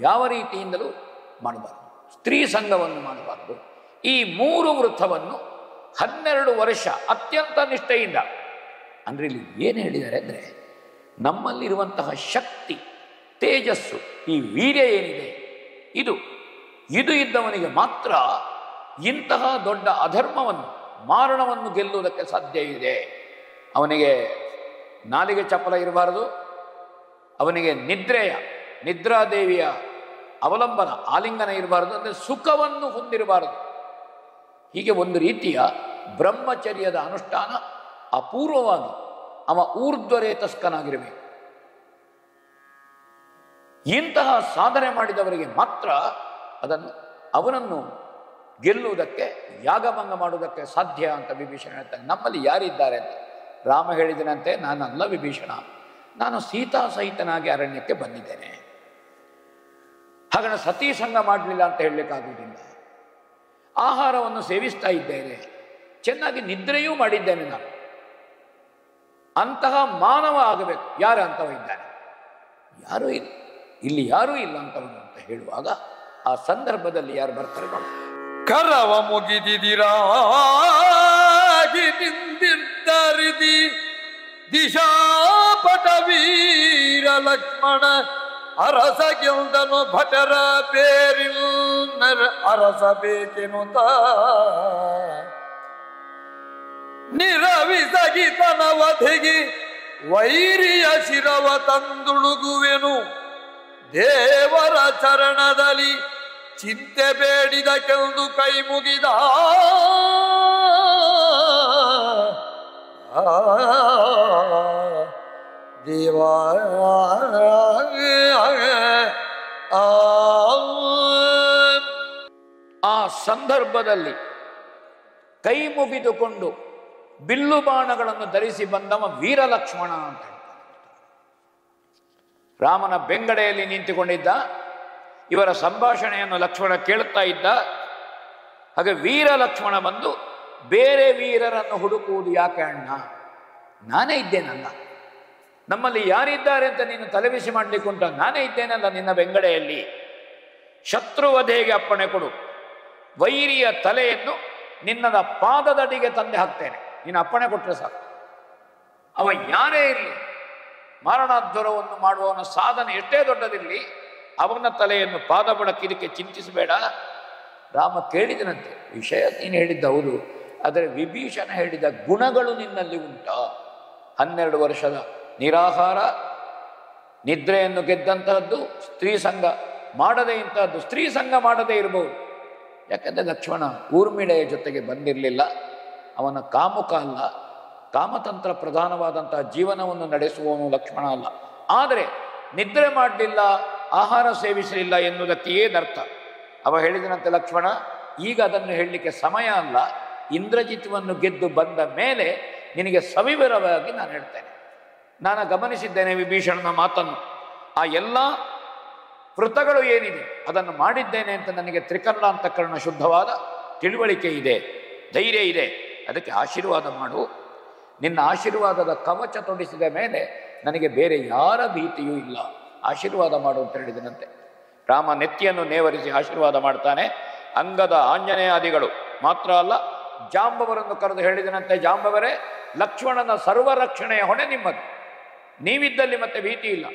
ಯಾವ ರೀತಿಯಿಂದಲೂ ಮಾಡಬಾರದು. ಸ್ತ್ರೀ ಸಂಘವನ್ನು ಮಾಡಬಾರದು. ಈ 3 ವೃತ್ತವನ್ನು 12 ವರ್ಷ ಅತ್ಯಂತ ನಿಷ್ಠೆಯಿಂದ. ಅಂದರೆ ಇಲ್ಲಿ ಏನು ಹೇಳಿದ್ದಾರೆ ಅಂದರೆ, ನಮ್ಮಲ್ಲಿರುವಂತಹ ಶಕ್ತಿ, ತೇಜಸ್ಸು, ಈ ವೀರ್ಯ ಏನಿದೆ, ಇದು ಇದ್ದವನಿಗೆ ಮಾತ್ರ ಇಂತಹ ದೊಡ್ಡ ಅಧರ್ಮವನ್ನು, ಮಾರಣವನ್ನು ಗೆಲ್ಲುವುದಕ್ಕೆ ಸಾಧ್ಯ ಇದೆ. ಅವನಿಗೆ ನಾಲಿಗೆ ಚಪಲ ಇರಬಾರದು, ಅವನಿಗೆ ನಿದ್ರಾದೇವಿಯ ಅವಲಂಬನ, ಆಲಿಂಗನ ಇರಬಾರದು, ಅಂದರೆ ಸುಖವನ್ನು ಹೊಂದಿರಬಾರದು. ಹೀಗೆ ಒಂದು ರೀತಿಯ ಬ್ರಹ್ಮಚರ್ಯದ ಅನುಷ್ಠಾನ ಅಪೂರ್ವವಾಗಿ ಅವ ಊರ್ಧ್ವರೇತಸ್ಕನಾಗಿರಬೇಕು. ಇಂತಹ ಸಾಧನೆ ಮಾಡಿದವರಿಗೆ ಮಾತ್ರ ಅವನನ್ನು ಗೆಲ್ಲುವುದಕ್ಕೆ, ಯಾಗಭಂಗ ಮಾಡುವುದಕ್ಕೆ ಸಾಧ್ಯ ಅಂತ ವಿಭೀಷಣ ಹೇಳ್ತಾನೆ. ನಮ್ಮಲ್ಲಿ ಯಾರಿದ್ದಾರೆ ಅಂತ ರಾಮ ಹೇಳಿದನಂತೆ, ನಾನಲ್ಲ ವಿಭೀಷಣ, ನಾನು ಸೀತಾ ಸಹಿತನಾಗಿ ಅರಣ್ಯಕ್ಕೆ ಬಂದಿದ್ದೇನೆ. ಹಾಗಾಗಿ ಸತಿ ಸಂಘ ಮಾಡಲಿಲ್ಲ ಅಂತ ಹೇಳಲಿಕ್ಕಾಗುವುದಿಲ್ಲ. ಆಹಾರವನ್ನು ಸೇವಿಸ್ತಾ ಇದ್ದೇನೆ, ಚೆನ್ನಾಗಿ ನಿದ್ರೆಯೂ ಮಾಡಿದ್ದೇನೆ. ನಾನು ಅಂತಹ ಮಾನವ ಆಗಬೇಕು. ಯಾರು ಅಂತವ ಇದ್ದಾನೆ? ಯಾರೂ ಇಲ್ಲ, ಇಲ್ಲಿ ಯಾರೂ ಇಲ್ಲ ಅಂತವನು ಅಂತ ಹೇಳುವಾಗ ಆ ಸಂದರ್ಭದಲ್ಲಿ ಯಾರು ಬರ್ತಾರೆ ನೋಡಿ. ಕರವ ಮುಗಿದಿದಿರಾಗಿ ನಿಂದಿದ್ದರಿದಿ ದಿಶಾಪಟ ವೀರ ಲಕ್ಷ್ಮಣ ಅರಸ ಗೆಲ್ದನು ಭಟರ ಬೇರಿಲ್ ಅರಸ ಬೇಕೆನುತ ನಿರವಿಸಗಿತನ ವಧೆಗೆ ವೈರಿಯ ಶಿರವ ತಂದುಳುಗುವೆನು. ದೇವರ ಚರಣದಲ್ಲಿ ಚಿಂತೆ ಬೇಡಿದ ಕೆಂದು ಕೈ ಮುಗಿದ ದೇವ. ಆ ಸಂದರ್ಭದಲ್ಲಿ ಕೈ ಮುಗಿದುಕೊಂಡು ಬಿಲ್ಲು ಬಾಣಗಳನ್ನು ಧರಿಸಿ ಬಂದವ ವೀರಲಕ್ಷ್ಮಣ ಅಂತ ಹೇಳ್ತಾರೆ. ರಾಮನ ಬೆಂಗಡೆಯಲ್ಲಿ ನಿಂತುಕೊಂಡಿದ್ದ. ಇವರ ಸಂಭಾಷಣೆಯನ್ನು ಲಕ್ಷ್ಮಣ ಕೇಳುತ್ತಾ ಇದ್ದ. ಹಾಗೆ ವೀರಲಕ್ಷ್ಮಣ ಬಂದು, ಬೇರೆ ವೀರರನ್ನು ಹುಡುಕುವುದು ಯಾಕೆ ಅಣ್ಣ, ನಾನೇ ಇದ್ದೇನಲ್ಲ, ನಮ್ಮಲ್ಲಿ ಯಾರಿದ್ದಾರೆ ಅಂತ ನೀನು ತಲೆಬಿಸಿ ಮಾಡಲಿಕ್ಕೆ ಉಂಟ, ನಾನೇ ಇದ್ದೇನಲ್ಲ ನಿನ್ನ ಬೆಂಗಡೆಯಲ್ಲಿ, ಶತ್ರುವಧೆಗೆ ಅಪ್ಪಣೆ ಕೊಡು, ವೈರಿಯ ತಲೆಯನ್ನು ನಿನ್ನದ ಪಾದದಡಿಗೆ ತಂದೆ ಹಾಕ್ತೇನೆ, ನೀನು ಅಪ್ಪಣೆ ಕೊಟ್ಟರೆ ಸಾಕು. ಅವ ಯಾರೇ ಇರಲಿ, ಮಾರಣಾಧ್ವರವನ್ನು ಮಾಡುವವನ ಸಾಧನೆ ಎಷ್ಟೇ ದೊಡ್ಡದಿರಲಿ, ಅವನ ತಲೆಯನ್ನು ಪಾದ ಬಡಕ್ಕಿದಕ್ಕೆ ಚಿಂತಿಸಬೇಡ. ರಾಮ ಕೇಳಿದನಂತೆ, ವಿಷಯ ನೀನು ಹೇಳಿದ್ದ ಹೌದು, ಆದರೆ ವಿಭೀಷಣ ಹೇಳಿದ ಗುಣಗಳು ನಿನ್ನಲ್ಲಿ ಉಂಟಾ? 12 ವರ್ಷದ ನಿರಾಹಾರ, ನಿದ್ರೆಯನ್ನು ಗೆದ್ದಂತಹದ್ದು, ಸ್ತ್ರೀ ಸಂಘ ಮಾಡದೇ ಇಂತಹದ್ದು, ಸ್ತ್ರೀ ಸಂಘ ಮಾಡದೇ ಇರಬಹುದು. ಯಾಕಂದರೆ ಲಕ್ಷ್ಮಣ ಊರ್ಮಿಳೆಯ ಜೊತೆಗೆ ಬಂದಿರಲಿಲ್ಲ, ಅವನ ಕಾಮುಕ ಅಲ್ಲ, ಕಾಮತಂತ್ರ ಪ್ರಧಾನವಾದಂತಹ ಜೀವನವನ್ನು ನಡೆಸುವವನು ಲಕ್ಷ್ಮಣ ಅಲ್ಲ. ಆದರೆ ನಿದ್ರೆ ಮಾಡಲಿಲ್ಲ, ಆಹಾರ ಸೇವಿಸಲಿಲ್ಲ ಎನ್ನುವುದಕ್ಕೆ ಏನರ್ಥ? ಅವ ಹೇಳಿದನಂತೆ, ಲಕ್ಷ್ಮಣ ಈಗ ಅದನ್ನು ಹೇಳಲಿಕ್ಕೆ ಸಮಯ ಅಲ್ಲ, ಇಂದ್ರಜಿತವನ್ನು ಗೆದ್ದು ಬಂದ ಮೇಲೆ ನಿನಗೆ ಸವಿವರವಾಗಿ ನಾನು ಹೇಳ್ತೇನೆ. ನಾನು ಗಮನಿಸಿದ್ದೇನೆ ವಿಭೀಷಣನ ಮಾತನ್ನು, ಆ ಎಲ್ಲ ವೃತ್ತಗಳು ಏನಿದೆ ಅದನ್ನು ಮಾಡಿದ್ದೇನೆ ಅಂತ ನನಗೆ ತ್ರಿಕರಣಾಂತಕರಣ ಶುದ್ಧವಾದ ತಿಳುವಳಿಕೆ ಇದೆ, ಧೈರ್ಯ ಇದೆ. ಅದಕ್ಕೆ ಆಶೀರ್ವಾದ ಮಾಡು. ನಿನ್ನ ಆಶೀರ್ವಾದದ ಕವಚ ತೊಡಿಸಿದ ಮೇಲೆ ನನಗೆ ಬೇರೆ ಯಾರ ಭೀತಿಯೂ ಇಲ್ಲ, ಆಶೀರ್ವಾದ ಮಾಡು ಅಂತ ಹೇಳಿದನಂತೆ. ರಾಮ ನೆತ್ತಿಯನ್ನು ನೇವರಿಸಿ ಆಶೀರ್ವಾದ ಮಾಡ್ತಾನೆ. ಅಂಗದ ಆಂಜನೇಯಾದಿಗಳು ಮಾತ್ರ ಅಲ್ಲ, ಜಾಂಬವರನ್ನು ಕರೆದು ಹೇಳಿದನಂತೆ, ಜಾಂಬವರೇ, ಲಕ್ಷ್ಮಣನ ಸರ್ವರಕ್ಷಣೆಯ ಹೊಣೆ ನಿಮ್ಮದು, ನೀವಿದ್ದಲ್ಲಿ ಮತ್ತೆ ಭೀತಿ ಇಲ್ಲ.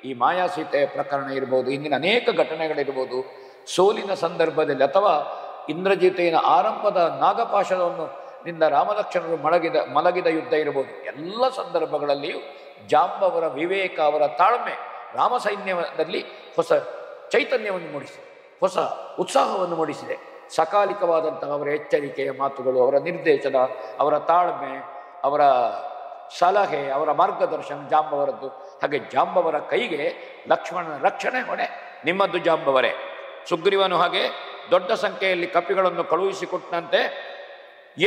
ಈ ಮಾಯಾ ಸೀತೆಯ ಪ್ರಕರಣ ಇರ್ಬೋದು, ಇಂದಿನ ಅನೇಕ ಘಟನೆಗಳಿರ್ಬೋದು, ಸೋಲಿನ ಸಂದರ್ಭದಲ್ಲಿ ಅಥವಾ ಇಂದ್ರಜಿತೆಯ ಆರಂಭದ ನಾಗಪಾಶವನ್ನು ನಿಂದ ರಾಮಲಕ್ಷ್ಮಣರು ಮಲಗಿದ ಯುದ್ಧ ಇರ್ಬೋದು, ಎಲ್ಲ ಸಂದರ್ಭಗಳಲ್ಲಿಯೂ ಜಾಂಬವರ ವಿವೇಕ, ಅವರ ತಾಳ್ಮೆ ರಾಮ ಸೈನ್ಯದಲ್ಲಿ ಹೊಸ ಚೈತನ್ಯವನ್ನು ಮೂಡಿಸಿದೆ, ಹೊಸ ಉತ್ಸಾಹವನ್ನು ಮೂಡಿಸಿದೆ. ಸಕಾಲಿಕವಾದಂತಹ ಅವರ ಎಚ್ಚರಿಕೆಯ ಮಾತುಗಳು, ಅವರ ನಿರ್ದೇಶನ, ಅವರ ತಾಳ್ಮೆ, ಅವರ ಸಲಹೆ, ಅವರ ಮಾರ್ಗದರ್ಶನ ಜಾಂಬವರದ್ದು. ಹಾಗೆ ಜಾಂಬವರ ಕೈಗೆ ಲಕ್ಷ್ಮಣನ ರಕ್ಷಣೆ ಹೊಣೆ ನಿಮ್ಮದ್ದು ಜಾಂಬವರೇ. ಸುಗ್ರೀವನು ಹಾಗೆ ದೊಡ್ಡ ಸಂಖ್ಯೆಯಲ್ಲಿ ಕಪಿಗಳನ್ನು ಕಳುಹಿಸಿಕೊಟ್ಟಂತೆ.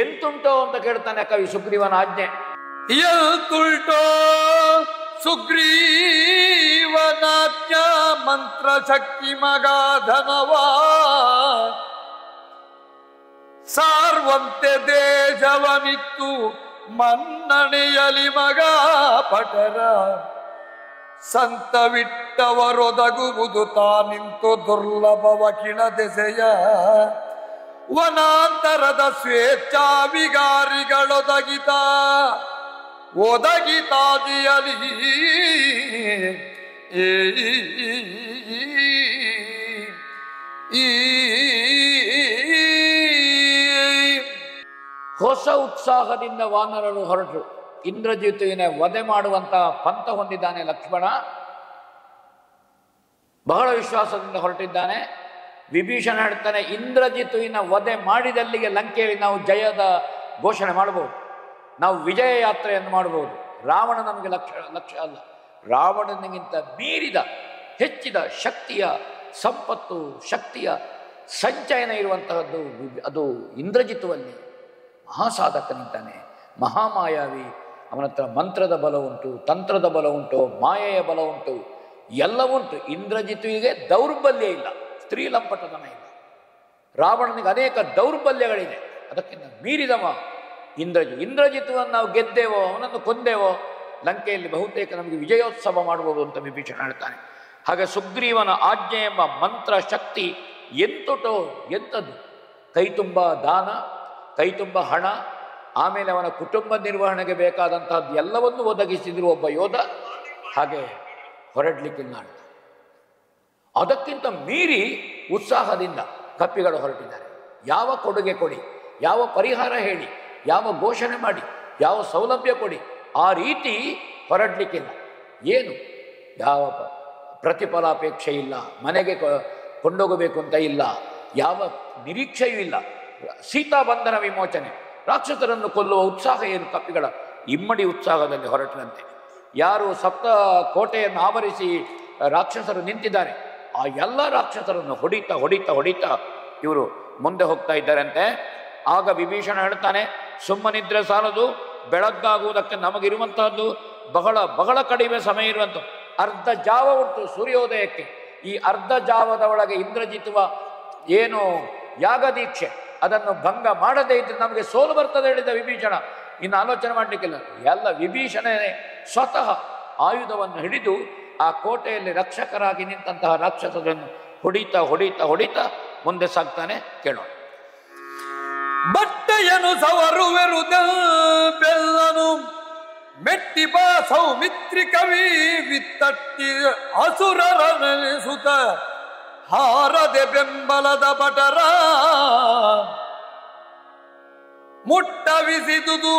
ಎಂತುಂಟೋ ಅಂತ ಕೇಳ್ತಾನೆ ಕವಿ ಸುಗ್ರೀವನ ಆಜ್ಞೆ. ಎಂತುಂಟೋ ಸುಗ್ರೀವನಾಜ್ಞಾ ಮಂತ್ರ ಶಕ್ತಿ ಮಗಾಧನವಾ ಸಾರ್ವಂತೆ ದೇಶವನಿತ್ತು ಮನ್ನಣೆಯಲಿ ಮಗ ಪಟರ ಸಂತವಿಟ್ಟವರೊದಗುವುದು ತಾನಿಂತು ದುರ್ಲಭವ ಕಿಣ ದೆಸೆಯ ವನಾಂತರದ ಸ್ವೇಚ್ಛಾವಿಗಾರಿಗಳೊದಗಿತ ಒದಗಿತಾದಿಯಲಿ ಹೊಸ ಉತ್ಸಾಹದಿಂದ ವಾನರರು ಹೊರಟರು. ಇಂದ್ರಜಿತುವಿನ ವಧೆ ಮಾಡುವಂತಹ ಪಂಥ ಹೊಂದಿದ್ದಾನೆ ಲಕ್ಷ್ಮಣ. ಬಹಳ ವಿಶ್ವಾಸದಿಂದ ಹೊರಟಿದ್ದಾನೆ. ವಿಭೀಷಣ ಹೇಳ್ತಾನೆ, ಇಂದ್ರಜಿತುವಿನ ವಧೆ ಮಾಡಿದಲ್ಲಿಗೆ ಲಂಕೆಯಲ್ಲಿ ನಾವು ಜಯದ ಘೋಷಣೆ ಮಾಡಬಹುದು, ನಾವು ವಿಜಯ ಯಾತ್ರೆಯನ್ನು ಮಾಡಬಹುದು. ರಾವಣ ನಮಗೆ ಲಕ್ಷ್ಯ ಅಲ್ಲ. ರಾವಣನಿಗಿಂತ ಮೀರಿದ ಹೆಚ್ಚಿದ ಶಕ್ತಿಯ ಸಂಪತ್ತು, ಶಕ್ತಿಯ ಸಂಚಯನ ಇರುವಂತಹದ್ದು ಅದು ಇಂದ್ರಜಿತುವಲ್ಲಿ. ಮಹಾಸಾಧಕನಿದ್ದಾನೆ, ಮಹಾಮಾಯಾವಿ. ಅವನ ಹತ್ರ ಮಂತ್ರದ ಬಲ ಉಂಟು, ತಂತ್ರದ ಬಲ ಉಂಟು, ಮಾಯೆಯ ಬಲ ಉಂಟು, ಎಲ್ಲ ಉಂಟು. ಇಂದ್ರಜಿತುವಿಗೆ ದೌರ್ಬಲ್ಯ ಇಲ್ಲ, ಸ್ತ್ರೀ ಲಂಪಟತನ ಇಲ್ಲ. ರಾವಣನಿಗೆ ಅನೇಕ ದೌರ್ಬಲ್ಯಗಳಿದೆ, ಅದಕ್ಕಿಂತ ಮೀರಿದವ ಇಂದ್ರಜಿತುವನ್ನು ನಾವು ಗೆದ್ದೇವೋ, ಅವನನ್ನು ಕೊಂದೇವೋ, ಲಂಕೆಯಲ್ಲಿ ಬಹುತೇಕ ನಮಗೆ ವಿಜಯೋತ್ಸವ ಮಾಡಬಹುದು ಅಂತ ವಿಭೀಷಣ ಹೇಳ್ತಾನೆ. ಹಾಗೆ ಸುಗ್ರೀವನ ಆಜ್ಞೆ ಎಂಬ ಮಂತ್ರ ಶಕ್ತಿ ಎಂತುಟೋ ಎಂಥದ್ದು. ಕೈತುಂಬ ದಾನ, ಕೈತುಂಬ ಹಣ, ಆಮೇಲೆ ಅವನ ಕುಟುಂಬ ನಿರ್ವಹಣೆಗೆ ಬೇಕಾದಂತಹದ್ದು ಎಲ್ಲವನ್ನೂ ಒದಗಿಸಿದ್ರು ಒಬ್ಬ ಯೋಧ. ಹಾಗೆ ಹೊರಡ್ಲಿಕ್ಕಿಲ್ಲ ಅಂತ. ಅದಕ್ಕಿಂತ ಮೀರಿ ಉತ್ಸಾಹದಿಂದ ಕಪಿಗಳು ಹೊರಟಿದ್ದಾರೆ. ಯಾವ ಕೊಡುಗೆ ಕೊಡಿ, ಯಾವ ಪರಿಹಾರ ಹೇಳಿ, ಯಾವ ಘೋಷಣೆ ಮಾಡಿ, ಯಾವ ಸೌಲಭ್ಯ ಕೊಡಿ, ಆ ರೀತಿ ಹೊರಡ್ಲಿಕ್ಕಿಲ್ಲ. ಏನು ಯಾವ ಪ್ರತಿಫಲಾಪೇಕ್ಷೆ ಇಲ್ಲ, ಮನೆಗೆ ಕೊಂಡೋಗಬೇಕು ಅಂತ ಇಲ್ಲ, ಯಾವ ನಿರೀಕ್ಷೆಯೂ ಇಲ್ಲ. ಸೀತಾ ಬಂಧನ ವಿಮೋಚನೆ, ರಾಕ್ಷಸರನ್ನು ಕೊಲ್ಲುವ ಉತ್ಸಾಹ ಏನು ಕಪಿಗಳ ಇಮ್ಮಡಿ ಉತ್ಸಾಹದಲ್ಲಿ ಹೊರಟಂತೆ. ಯಾರು ಸಪ್ತ ಕೋಟೆಯನ್ನು ಆವರಿಸಿ ರಾಕ್ಷಸರು ನಿಂತಿದ್ದಾರೆ, ಆ ಎಲ್ಲ ರಾಕ್ಷಸರನ್ನು ಹೊಡಿತಾ ಹೊಡಿತಾ ಹೊಡಿತಾ ಇವರು ಮುಂದೆ ಹೋಗ್ತಾ ಇದ್ದಾರಂತೆ. ಆಗ ವಿಭೀಷಣ ಹೇಳ್ತಾನೆ, ಸುಮ್ಮನಿದ್ರೆ ಸಾಲದು, ಬೆಳಗ್ಗಾಗುವುದಕ್ಕೆ ನಮಗಿರುವಂತಹದ್ದು ಬಹಳ ಬಹಳ ಕಡಿಮೆ ಸಮಯ ಇರುವಂಥ ಅರ್ಧ ಜಾವ ಉಂಟು ಸೂರ್ಯೋದಯಕ್ಕೆ. ಈ ಅರ್ಧ ಜಾವದ ಒಳಗೆ ಇಂದ್ರಜಿತುವ ಏನು ಯಾಗದೀಕ್ಷೆ ಅದನ್ನು ಭಂಗ ಮಾಡದೇ ಇದ್ರೆ ನಮಗೆ ಸೋಲು ಬರ್ತದೆ ಹೇಳಿದ ವಿಭೀಷಣ. ಇನ್ನು ಆಲೋಚನೆ ಮಾಡಲಿಕ್ಕಿಲ್ಲ. ಎಲ್ಲ ವಿಭೀಷಣನೇ ಸ್ವತಃ ಆಯುಧವನ್ನು ಹಿಡಿದು ಆ ಕೋಟೆಯಲ್ಲಿ ರಕ್ಷಕರಾಗಿ ನಿಂತಹ ರಾಕ್ಷಸರನ್ನು ಹೊಡಿತಾ ಹೊಡಿತಾ ಹೊಡಿತಾ ಮುಂದೆ ಸಾಗ್ತಾನೆ. ಕೇಳೋಣ. ಬಟ್ಟೆಯನು ಸವರುವೆರು ಬೆಲ್ಲನು ಮೆಟ್ಟಿ ಬಾ ಸೌಮಿತ್ರಿ ಕವಿ ವಿತ್ತಟ್ಟಿ ಅಸುರರ ನೆನೆಸುತ್ತ ಹಾರದೆ ಬೆಂಬಲದ ಬಟರ ಮುಟ್ಟವಿಸಿದುದು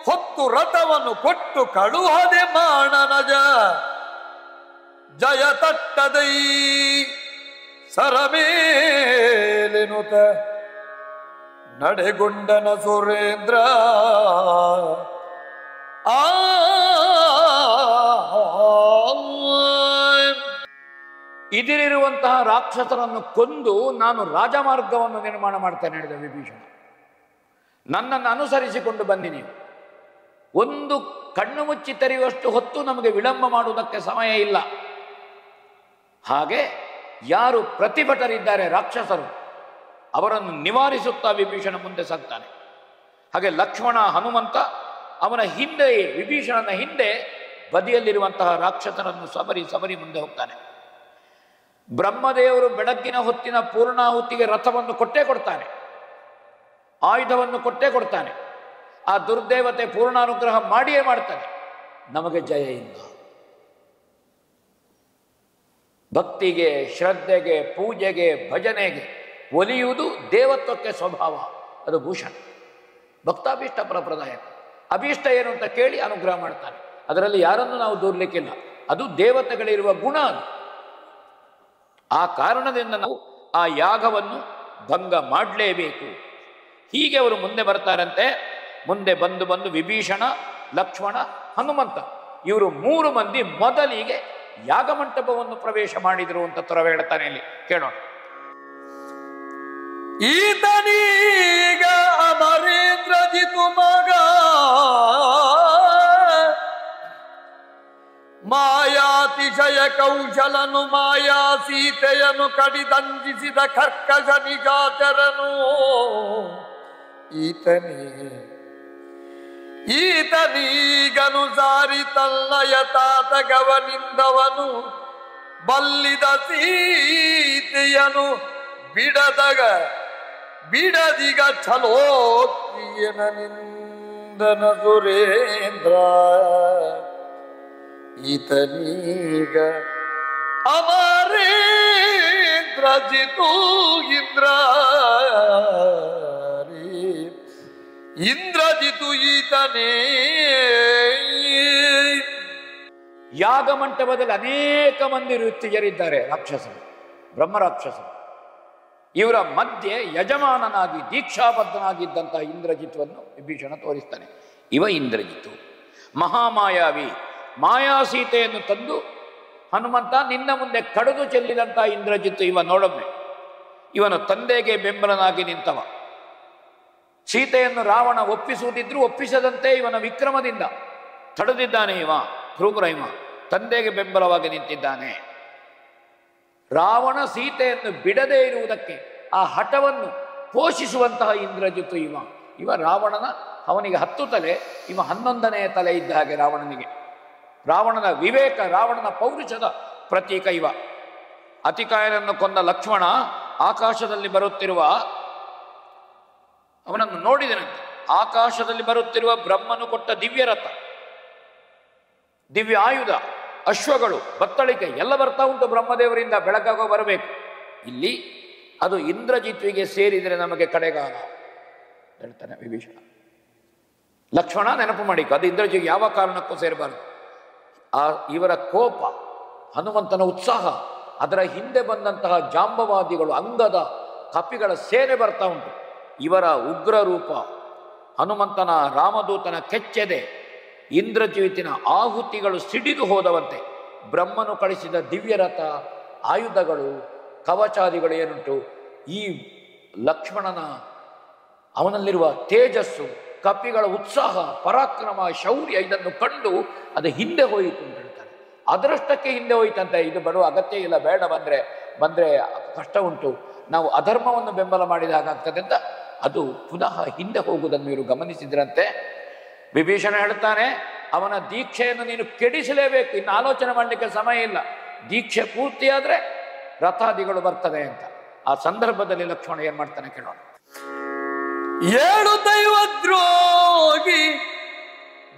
ಹೊತ್ತು ರಥವನ್ನು ಕೊಟ್ಟು ಕಳುಹದೆ ಮಾಡನಜ ಜಯ ತಟ್ಟದೈ ಸರಮೇಲೆನುತ ನಡೆಗೊಂಡನ ಸುರೇಂದ್ರ. ಇದಿರುವಂತಹ ರಾಕ್ಷಸರನ್ನು ಕೊಂದು ನಾನು ರಾಜಮಾರ್ಗವನ್ನು ನಿರ್ಮಾಣ ಮಾಡ್ತೇನೆ ಹೇಳಿದ ವಿಭೀಷಣ. ನನ್ನನ್ನು ಅನುಸರಿಸಿಕೊಂಡು ಬನ್ನಿ ನೀವು. ಒಂದು ಕಣ್ಣು ಮುಚ್ಚಿ ತೆರೆಯುವಷ್ಟು ಹೊತ್ತು ನಮಗೆ ವಿಳಂಬ ಮಾಡುವುದಕ್ಕೆ ಸಮಯ ಇಲ್ಲ. ಹಾಗೆ ಯಾರು ಪ್ರತಿಭಟರಿದ್ದಾರೆ ರಾಕ್ಷಸರು ಅವರನ್ನು ನಿವಾರಿಸುತ್ತಾ ವಿಭೀಷಣ ಮುಂದೆ ಸಾಗ್ತಾನೆ. ಹಾಗೆ ಲಕ್ಷ್ಮಣ ಹನುಮಂತ ಅವನ ಹಿಂದೆ ವಿಭೀಷಣನ ಹಿಂದೆ ಬದಿಯಲ್ಲಿರುವಂತಹ ರಾಕ್ಷಸರನ್ನು ಸಬರಿ ಸಬರಿ ಮುಂದೆ ಹೋಗ್ತಾನೆ. ಬ್ರಹ್ಮದೇವರು ಬೆಳಗ್ಗಿನ ಹೊತ್ತಿನ ಪೂರ್ಣಾಹುತಿಗೆ ರಥವನ್ನು ಕೊಟ್ಟೇ ಕೊಡ್ತಾನೆ, ಆಯುಧವನ್ನು ಕೊಟ್ಟೇ ಕೊಡ್ತಾನೆ. ಆ ದುರ್ದೇವತೆ ಪೂರ್ಣಾನುಗ್ರಹ ಮಾಡಿಯೇ ಮಾಡ್ತಾನೆ. ನಮಗೆ ಜಯ ಇಲ್ಲ. ಭಕ್ತಿಗೆ, ಶ್ರದ್ಧೆಗೆ, ಪೂಜೆಗೆ, ಭಜನೆಗೆ ಒಲಿಯುವುದು ದೇವತ್ವಕ್ಕೆ ಸ್ವಭಾವ. ಅದು ಭೂಷಣ. ಭಕ್ತಾಭೀಷ್ಟ ಫಲಪ್ರದಾಯಕ. ಅಭೀಷ್ಟ ಏನು ಅಂತ ಕೇಳಿ ಅನುಗ್ರಹ ಮಾಡ್ತಾನೆ. ಅದರಲ್ಲಿ ಯಾರನ್ನು ನಾವು ದೂರ್ಲಿಕ್ಕಿಲ್ಲ. ಅದು ದೇವತೆಗಳಿರುವ ಗುಣ. ಅದು ಆ ಕಾರಣದಿಂದ ನಾವು ಆ ಯಾಗವನ್ನು ಭಂಗ ಮಾಡಲೇಬೇಕು. ಹೀಗೆ ಅವರು ಮುಂದೆ ಬರ್ತಾರಂತೆ. ಮುಂದೆ ಬಂದು ಬಂದು ವಿಭೀಷಣ, ಲಕ್ಷ್ಮಣ, ಹನುಮಂತ ಇವರು 3 ಮಂದಿ ಮೊದಲಿಗೆ ಯಾಗಮಂಟಪವನ್ನು ಪ್ರವೇಶ ಮಾಡಿದರು ಅಂತ ತೊರವೆ ಹೇಳ್ತಾನೆ. ಇಲ್ಲಿ ಕೇಳೋಣ. ಈತನೀಗ ಅಮರೇಂದ್ರಜಿತು ಮಗ ಮಾಯಾತಿಶಯ ಕೌಶಲನು ಮಾಯಾ ಸೀತೆಯನ್ನು ಕಡಿದಂಜಿಸಿದ ಕರ್ಕಶ ನಿಜಾಚರನು ಈತನೀಗನು ಸಾರಿ ತಲ್ಲಯ ತಾತಗವನಿಂದವನು ಬಲ್ಲಿದ ಸೀತೆಯನು ಬಿಡದಿಗ ಛಲೋಕ್ತಿಯನಿಂದನ ಸುರೇಂದ್ರ. ಈತನೀಗ ಅಮರೇಂದ್ರಜಿತು ಇಂದ್ರಜಿತು ಈತನೇ. ಯಾಗಮಂಟಪದಲ್ಲಿ ಅನೇಕ ಮಂದಿ ಋತ್ವಿಜರಿದ್ದಾರೆ, ರಾಕ್ಷಸರು, ಬ್ರಹ್ಮರಾಕ್ಷಸರು. ಇವರ ಮಧ್ಯೆ ಯಜಮಾನನಾಗಿ ದೀಕ್ಷಾಬದ್ಧನಾಗಿದ್ದಂತಹ ಇಂದ್ರಜಿತ್ವನ್ನು ವಿಭೀಷಣ ತೋರಿಸ್ತಾನೆ. ಇವ ಇಂದ್ರಜಿತ್ತು ಮಹಾಮಾಯಾವಿ. ಮಾಯಾ ಸೀತೆಯನ್ನು ತಂದು ಹನುಮಂತ ನಿನ್ನ ಮುಂದೆ ಕಡಿದು ಚೆಲ್ಲಿದಂಥ ಇಂದ್ರಜಿತ್ತು ಇವ. ನೋಡೊಮ್ಮೆ, ಇವನು ತಂದೆಗೆ ಬೆಂಬಲನಾಗಿ ನಿಂತವ. ಸೀತೆಯನ್ನು ರಾವಣ ಒಪ್ಪಿಸುವುದಿದ್ರು ಒಪ್ಪಿಸದಂತೆ ಇವನ ವಿಕ್ರಮದಿಂದ ತಡೆದಿದ್ದಾನೆ. ಇವ ಕ್ರೂರ ತಂದೆಗೆ ಬೆಂಬಲವಾಗಿ ನಿಂತಿದ್ದಾನೆ. ರಾವಣ ಸೀತೆಯನ್ನು ಬಿಡದೇ ಇರುವುದಕ್ಕೆ ಆ ಹಠವನ್ನು ಪೋಷಿಸುವಂತಹ ಇಂದ್ರಜಿತ್ತು ಇವ ರಾವಣನ, ಅವನಿಗೆ 10 ತಲೆ, ಇವ 11ನೇ ತಲೆ ಇದ್ದ ಹಾಗೆ ರಾವಣನಿಗೆ. ರಾವಣನ ವಿವೇಕ, ರಾವಣನ ಪೌರುಷದ ಪ್ರತೀಕ ಇವ. ಅತಿಕಾಯನನ್ನು ಕೊಂದ ಲಕ್ಷ್ಮಣ ಆಕಾಶದಲ್ಲಿ ಬರುತ್ತಿರುವ ಅವನನ್ನು ನೋಡಿದನಂತೆ. ಆಕಾಶದಲ್ಲಿ ಬರುತ್ತಿರುವ ಬ್ರಹ್ಮನು ಕೊಟ್ಟ ದಿವ್ಯ ರಥ, ದಿವ್ಯ ಆಯುಧ, ಅಶ್ವಗಳು, ಬತ್ತಳಿಕೆ ಎಲ್ಲ ಬರ್ತಾ ಉಂಟು ಬ್ರಹ್ಮದೇವರಿಂದ. ಬೆಳಗಾಗೋ ಬರಬೇಕು. ಇಲ್ಲಿ ಅದು ಇಂದ್ರಜಿತ್ವಿಗೆ ಸೇರಿದರೆ ನಮಗೆ ಕಡೆಗಾಲ ಹೇಳ್ತಾನೆ ವಿಭೀಷಣ. ಲಕ್ಷ್ಮಣ ನೆನಪು ಮಾಡಿಕ, ಅದು ಇಂದ್ರಜಿತ್ವಿಗೆ ಯಾವ ಕಾರಣಕ್ಕೂ ಸೇರಬಾರದು. ಆ ಇವರ ಕೋಪ, ಹನುಮಂತನ ಉತ್ಸಾಹ, ಅದರ ಹಿಂದೆ ಬಂದಂತಹ ಜಾಂಬವಾದಿಗಳು, ಅಂಗದ ಕಪಿಗಳ ಸೇನೆ ಬರ್ತಾ ಉಂಟು. ಇವರ ಉಗ್ರ ರೂಪ, ಹನುಮಂತನ ರಾಮದೂತನ ಕೆಚ್ಚೆದೆ, ಇಂದ್ರಜಿತಿನ ಆಹುತಿಗಳು ಸಿಡಿದು ಹೋದವಂತೆ. ಬ್ರಹ್ಮನು ಕಳಿಸಿದ ದಿವ್ಯರಥ, ಆಯುಧಗಳು, ಕವಚಾದಿಗಳು ಏನುಂಟು, ಈ ಲಕ್ಷ್ಮಣನ ಅವನಲ್ಲಿರುವ ತೇಜಸ್ಸು ಕಪಿಗಳ ಉತ್ಸಾಹ, ಪರಾಕ್ರಮ, ಶೌರ್ಯ ಇದನ್ನು ಕಂಡು ಅದು ಹಿಂದೆ ಹೋಯಿತು ಅಂತ ಹೇಳ್ತಾರೆ. ಅದರಷ್ಟಕ್ಕೆ ಹಿಂದೆ ಹೋಯ್ತಂತೆ. ಇದು ಬರುವ ಅಗತ್ಯ ಇಲ್ಲ, ಬೇಡ, ಬಂದರೆ ಕಷ್ಟ ಉಂಟು, ನಾವು ಅಧರ್ಮವನ್ನು ಬೆಂಬಲ ಮಾಡಿದ ಹಾಗಾಗ್ತದೆ ಅಂತ ಅದು ಪುನಃ ಹಿಂದೆ ಹೋಗುವುದನ್ನು ಇವರು ಗಮನಿಸಿದ್ರಂತೆ. ವಿಭೀಷಣ ಹೇಳ್ತಾನೆ, ಅವನ ದೀಕ್ಷೆಯನ್ನು ನೀನು ಕೆಡಿಸಲೇಬೇಕು, ಇನ್ನು ಆಲೋಚನೆ ಮಾಡಲಿಕ್ಕೆ ಸಮಯ ಇಲ್ಲ, ದೀಕ್ಷೆ ಪೂರ್ತಿಯಾದರೆ ರಥಾದಿಗಳು ಬರ್ತವೆ ಅಂತ. ಆ ಸಂದರ್ಭದಲ್ಲಿ ಲಕ್ಷ್ಮಣ ಏನ್ ಮಾಡ್ತಾನೆ ಕೇಳೋಣ. 7 ದೈವದ್ರೋಗಿ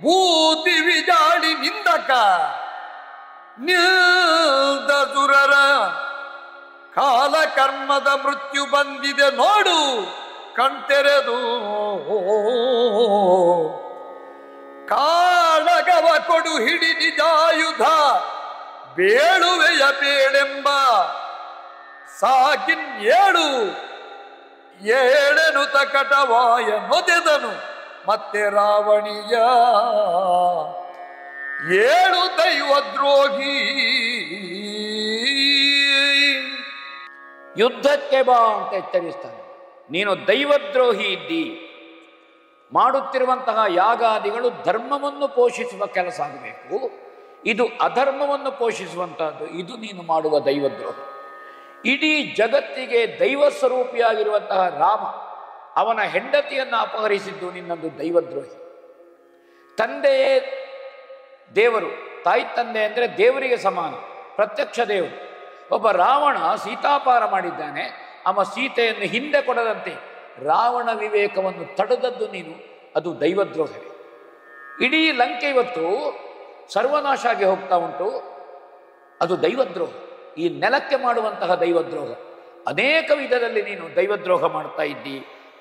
ಭೂತಿ ವಿಜಾಡಿ ನಿಂದಕ ನಿಲ್ದ ಸುರರ ಕಾಲ ಕರ್ಮದ ಮೃತ್ಯು ಬಂದಿದೆ ನೋಡು ಕಣ್ತೆರೆದು, ಕಾಳಗವ ಕೊಡು ಹಿಡಿ ನಿಜಾಯುಧ ಬೇಳುವೆಯ ಬೇಳೆಂಬ ಸಾಕಿನ್ಯೇಳು ಏಳೆನು ತಕಟವಾಯ ನೊದೆದನು ಮತ್ತೆ ರಾವಣಿಯ 7 ದೈವದ್ರೋಹಿ. ಯುದ್ಧಕ್ಕೆ ಬಾ ಅಂತ ಎಚ್ಚರಿಸ್ತಾನೆ. ನೀನು ದೈವದ್ರೋಹಿ ಇದ್ದಿ, ಮಾಡುತ್ತಿರುವಂತಹ ಯಾಗಾದಿಗಳು ಧರ್ಮವನ್ನು ಪೋಷಿಸುವ ಕೆಲಸ ಆಗಬೇಕು, ಇದು ಅಧರ್ಮವನ್ನು ಪೋಷಿಸುವಂತಹದ್ದು, ಇದು ನೀನು ಮಾಡುವ ದೈವದ್ರೋಹ. ಇಡೀ ಜಗತ್ತಿಗೆ ದೈವ ಸ್ವರೂಪಿಯಾಗಿರುವಂತಹ ರಾಮ ಅವನ ಹೆಂಡತಿಯನ್ನು ಅಪಹರಿಸಿದ್ದು ನಿನ್ನೊಂದು ದೈವದ್ರೋಹಿ. ತಂದೆಯೇ ದೇವರು, ತಾಯಿ ತಂದೆ ಅಂದರೆ ದೇವರಿಗೆ ಸಮಾನ, ಪ್ರತ್ಯಕ್ಷ ದೇವರು. ಒಬ್ಬ ರಾವಣ ಸೀತಾಪಾರ ಮಾಡಿದ್ದಾನೆ, ಅವ ಸೀತೆಯನ್ನು ಹಿಂದೆ ಕೊಡದಂತೆ ರಾವಣ ವಿವೇಕವನ್ನು ತಡೆದದ್ದು ನೀನು, ಅದು ದೈವದ್ರೋಹವೇ. ಇಡೀ ಲಂಕೆ ಇವತ್ತು ಸರ್ವನಾಶ ಆಗಿ ಹೋಗ್ತಾ ಉಂಟು, ಅದು ದೈವದ್ರೋಹ. ಈ ನೆಲಕ್ಕೆ ಮಾಡುವಂತಹ ದೈವದ್ರೋಹ. ಅನೇಕ ವಿಧದಲ್ಲಿ ನೀನು ದೈವದ್ರೋಹ ಮಾಡ್ತಾ ಇದ್ದಿ.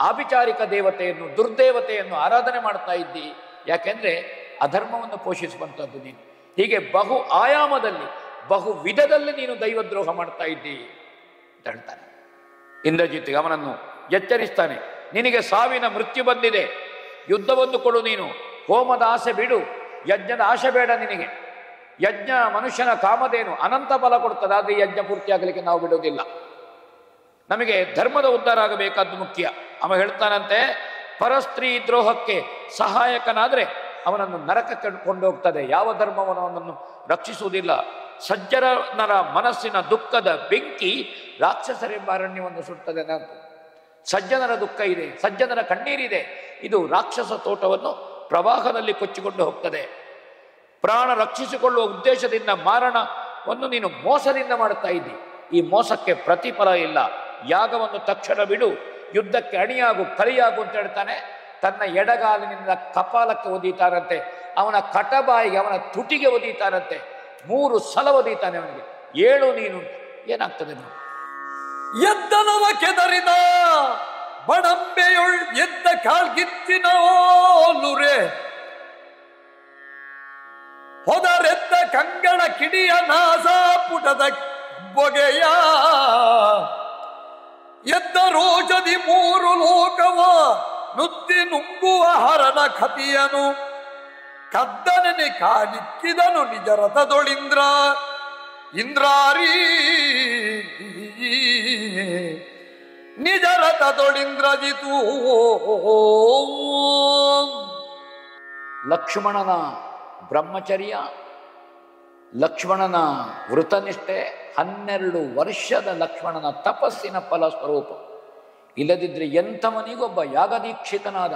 ಆಭಿಚಾರಿಕ ದೇವತೆಯನ್ನು, ದುರ್ದೇವತೆಯನ್ನು ಆರಾಧನೆ ಮಾಡ್ತಾ ಇದ್ದಿ. ಯಾಕೆಂದ್ರೆ ಅಧರ್ಮವನ್ನು ಪೋಷಿಸುವಂಥದ್ದು ನೀನು. ಹೀಗೆ ಬಹು ಆಯಾಮದಲ್ಲಿ, ಬಹು ವಿಧದಲ್ಲಿ ನೀನು ದೈವದ್ರೋಹ ಮಾಡ್ತಾ ಇದ್ದಿ ಅಂತ ಹೇಳ್ತಾನೆ. ಇಂದ್ರಜಿತ್ಗೆ ಅವನನ್ನು ಎಚ್ಚರಿಸ್ತಾನೆ. ನಿನಗೆ ಸಾವಿನ ಮೃತ್ಯು ಬಂದಿದೆ, ಯುದ್ಧವನ್ನು ಕೊಡು, ನೀನು ಹೋಮದ ಆಸೆ ಬಿಡು, ಯಜ್ಞದ ಆಸೆ ಬೇಡ ನಿನಗೆ. ಯಜ್ಞ ಮನುಷ್ಯನ ಕಾಮಧೇನು, ಅನಂತ ಫಲ ಕೊಡ್ತದೆ, ಆದರೆ ಯಜ್ಞ ಪೂರ್ತಿ ಆಗಲಿಕ್ಕೆ ನಾವು ಬಿಡುವುದಿಲ್ಲ. ನಮಗೆ ಧರ್ಮದ ಉದ್ಧಾರ ಆಗಬೇಕಾದ್ದು ಮುಖ್ಯ. ಅವ ಹೇಳ್ತಾನಂತೆ, ಪರಸ್ತ್ರೀ ದ್ರೋಹಕ್ಕೆ ಸಹಾಯಕನಾದರೆ ಅವನನ್ನು ನರಕಕ್ಕೆ ಕೊಂಡೋಗ್ತದೆ, ಯಾವ ಧರ್ಮವನ್ನು ಅವನನ್ನು ರಕ್ಷಿಸುವುದಿಲ್ಲ. ಸಜ್ಜನರ ಮನಸ್ಸಿನ ದುಃಖದ ಬೆಂಕಿ ರಾಕ್ಷಸರೆಂಬ ಅರಣ್ಯವನ್ನು ಸುಡ್ತದೆ. ಸಜ್ಜನರ ದುಃಖ ಇದೆ, ಸಜ್ಜನರ ಕಣ್ಣೀರಿದೆ, ಇದು ರಾಕ್ಷಸ ತೋಟವನ್ನು ಪ್ರವಾಹದಲ್ಲಿ ಕೊಚ್ಚಿಕೊಂಡು ಹೋಗ್ತದೆ. ಪ್ರಾಣ ರಕ್ಷಿಸಿಕೊಳ್ಳುವ ಉದ್ದೇಶದಿಂದ ಮಾರಣವನ್ನು ನೀನು ಮೋಸದಿಂದ ಮಾಡ್ತಾ ಇದ್ದಿ. ಈ ಮೋಸಕ್ಕೆ ಪ್ರತಿಫಲ ಇಲ್ಲ. ಯಾಗವನ್ನು ತಕ್ಷಣ ಬಿಡು, ಯುದ್ಧಕ್ಕೆ ಅಣಿಯಾಗು, ಕಲಿಯಾಗು ಅಂತ ಹೇಳ್ತಾನೆ. ತನ್ನ ಎಡಗಾಲಿನಿಂದ ಕಪಾಲಕ್ಕೆ ಒದೀತಾರಂತೆ, ಅವನ ಕಟಬಾಯಿಗೆ, ಅವನ ತುಟಿಗೆ ಒದೀತಾರಂತೆ. 3 ಸಲ ಒದೀತಾನೆ ಅವನಿಗೆ. 7 ನೀನು, ಏನಾಗ್ತದೆ ನೋಡಿ. ಎದ್ದನವ ಕೆದರಿದ ಬಡಂಬೆಯೊಳ್ ಎದ್ದ ಕಾಲ್ಗಿತ್ತಿನೋಲುರೆ ಹೊದರೆದ್ದ ಕಂಗಳ ಕಿಡಿಯ ನಾಸಾಪುಟದ ಬೊಗೆಯ ಎದ್ದ ರೋಷದಿ 3 ಲೋಕವ ನುತ್ತಿ ನುಂಗುವ ಹರನ ಕತಿಯನು ಕದ್ದನನೆ ಕಾಲಿಕ್ಕಿದನು ನಿಜ ರಥದೊಳಿಂದ್ರ ಇಂದ್ರಾರಿ ನಿಜ ರಥದೊಳಿಂದ್ರಜಿತು. ಲಕ್ಷ್ಮಣನ ಬ್ರಹ್ಮಚರ್ಯ, ಲಕ್ಷ್ಮಣನ ವೃತನಿಷ್ಠೆ, 12 ವರ್ಷದ ಲಕ್ಷ್ಮಣನ ತಪಸ್ಸಿನ ಫಲ ಸ್ವರೂಪ. ಇಲ್ಲದಿದ್ದರೆ ಎಂಥವನಿಗೊಬ್ಬ ಯಾಗದೀಕ್ಷಿತನಾದ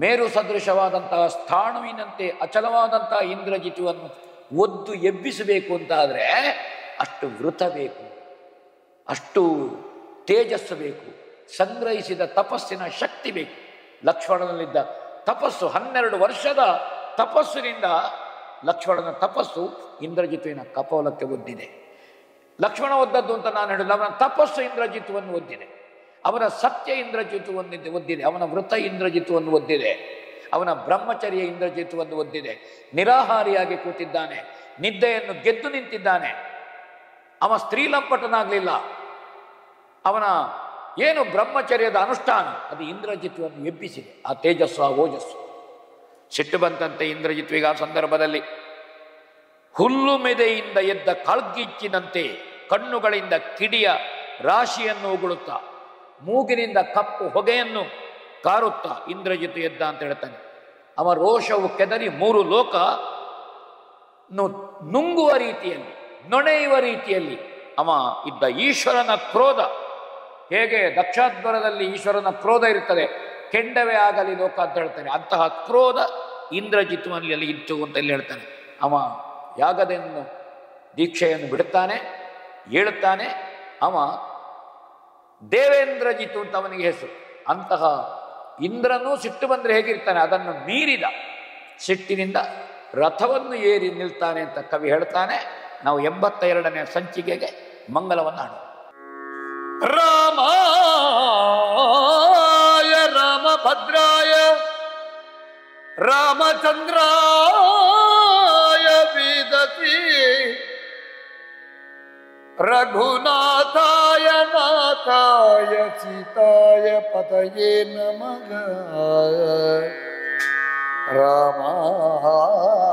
ಮೇರು ಸದೃಶವಾದಂತಹ ಸ್ಥಾಣುವಿನಂತೆ ಅಚಲವಾದಂತಹ ಇಂದ್ರಜಿತುವನ್ನು ಒದ್ದು ಎಬ್ಬಿಸಬೇಕು ಅಂತ ಆದರೆ ಅಷ್ಟು ವೃತ ಬೇಕು, ಅಷ್ಟು ತೇಜಸ್ಸು ಬೇಕು, ಸಂಗ್ರಹಿಸಿದ ತಪಸ್ಸಿನ ಶಕ್ತಿ ಬೇಕು. ಲಕ್ಷ್ಮಣನಲ್ಲಿದ್ದ ತಪಸ್ಸು, 12 ವರ್ಷದ ತಪಸ್ಸಿನಿಂದ ಲಕ್ಷ್ಮಣನ ತಪಸ್ಸು ಇಂದ್ರಜಿತುವಿನ ಕಪೋಲಕ್ಕೆ ಒದ್ದಿದೆ. ಲಕ್ಷ್ಮಣ ಒದ್ದದ್ದು ಅಂತ ನಾನು ಹೇಳಿಲ್ಲ, ಅವನ ತಪಸ್ಸು ಇಂದ್ರಜಿತುವನ್ನು ಒದ್ದಿದೆ, ಅವನ ಸತ್ಯ ಇಂದ್ರಜಿತುವನ್ನು ಒದ್ದಿದೆ, ಅವನ ವೃತ ಇಂದ್ರಜಿತುವನ್ನು ಒದ್ದಿದೆ, ಅವನ ಬ್ರಹ್ಮಚರ್ಯ ಇಂದ್ರಜಿತುವನ್ನು ಒದ್ದಿದೆ. ನಿರಾಹಾರಿಯಾಗಿ ಕೂತಿದ್ದಾನೆ, ನಿದ್ದೆಯನ್ನು ಗೆದ್ದು ನಿಂತಿದ್ದಾನೆ. ಅವ ಸ್ತ್ರೀಲಂಪಟನಾಗಲಿಲ್ಲ. ಅವನ ಏನು ಬ್ರಹ್ಮಚರ್ಯದ ಅನುಷ್ಠಾನ ಅದು ಇಂದ್ರಜಿತುವನ್ನು ಎಬ್ಬಿಸಿದೆ. ಆ ತೇಜಸ್ಸು, ಆ ಓಜಸ್ಸು. ಸಿಟ್ಟು ಬಂತಂತೆ ಇಂದ್ರಜಿತ್ವಿಗೆ ಆ ಸಂದರ್ಭದಲ್ಲಿ. ಹುಲ್ಲು ಮೆದೆಯಿಂದ ಎದ್ದ ಕಾಳ್ಗಿಚ್ಚಿನಂತೆ ಕಣ್ಣುಗಳಿಂದ ಕಿಡಿಯ ರಾಶಿಯನ್ನು ಉಗುಳುತ್ತಾ, ಮೂಗಿನಿಂದ ಕಪ್ಪು ಹೊಗೆಯನ್ನು ಕಾರುತ್ತ ಇಂದ್ರಜಿತು ಎದ್ದ ಅಂತ ಹೇಳ್ತಾನೆ. ಅವ ರೋಷವು ಕೆದರಿ 3 ಲೋಕ ನುಂಗುವ ರೀತಿಯಲ್ಲಿ, ನೊಣೆಯುವ ರೀತಿಯಲ್ಲಿ ಅವ ಇದ್ದ. ಈಶ್ವರನ ಕ್ರೋಧ ಹೇಗೆ ದಕ್ಷಾಧ್ವರದಲ್ಲಿ ಈಶ್ವರನ ಕ್ರೋಧ ಇರ್ತದೆ, ಕೆಂಡವೇ ಆಗಲಿ ಲೋಕ ಅಂತ ಹೇಳ್ತಾನೆ, ಅಂತಹ ಕ್ರೋಧ ಇಂದ್ರಜಿತುವಲ್ಲಿ ಅಲ್ಲಿ ಇತ್ತು ಅಂತ ಇಲ್ಲಿ ಹೇಳ್ತಾನೆ. ಅವ ಯಾಗದನ್ನು ದೀಕ್ಷೆಯನ್ನು ಬಿಡುತ್ತಾನೆ, ಹೇಳುತ್ತಾನೆ. ಅವ ದೇವೇಂದ್ರಜಿತು ಅಂತ ಅವನಿಗೆ ಹೆಸರು. ಅಂತಹ ಇಂದ್ರನೂ ಸಿಟ್ಟು ಬಂದರೆ ಹೇಗಿರ್ತಾನೆ, ಅದನ್ನು ಮೀರಿದ ಸಿಟ್ಟಿನಿಂದ ರಥವನ್ನು ಏರಿ ನಿಲ್ತಾನೆ ಅಂತ ಕವಿ ಹೇಳ್ತಾನೆ. ನಾವು 82ನೇ ಸಂಚಿಕೆಗೆ ಮಂಗಲವನ್ನು ಹಾಡೋಣ. ರಾಮಾಯ ರಾಮಭದ್ರಾಯ ರಾಮಚಂದ್ರಾಯ ವೇದಸಿ ರಘುನಾಥಾಯ ನಾಥಾಯ ಸೀತಾಯ ಪತಯೇ ನಮಃ. ರಾಮಾಯ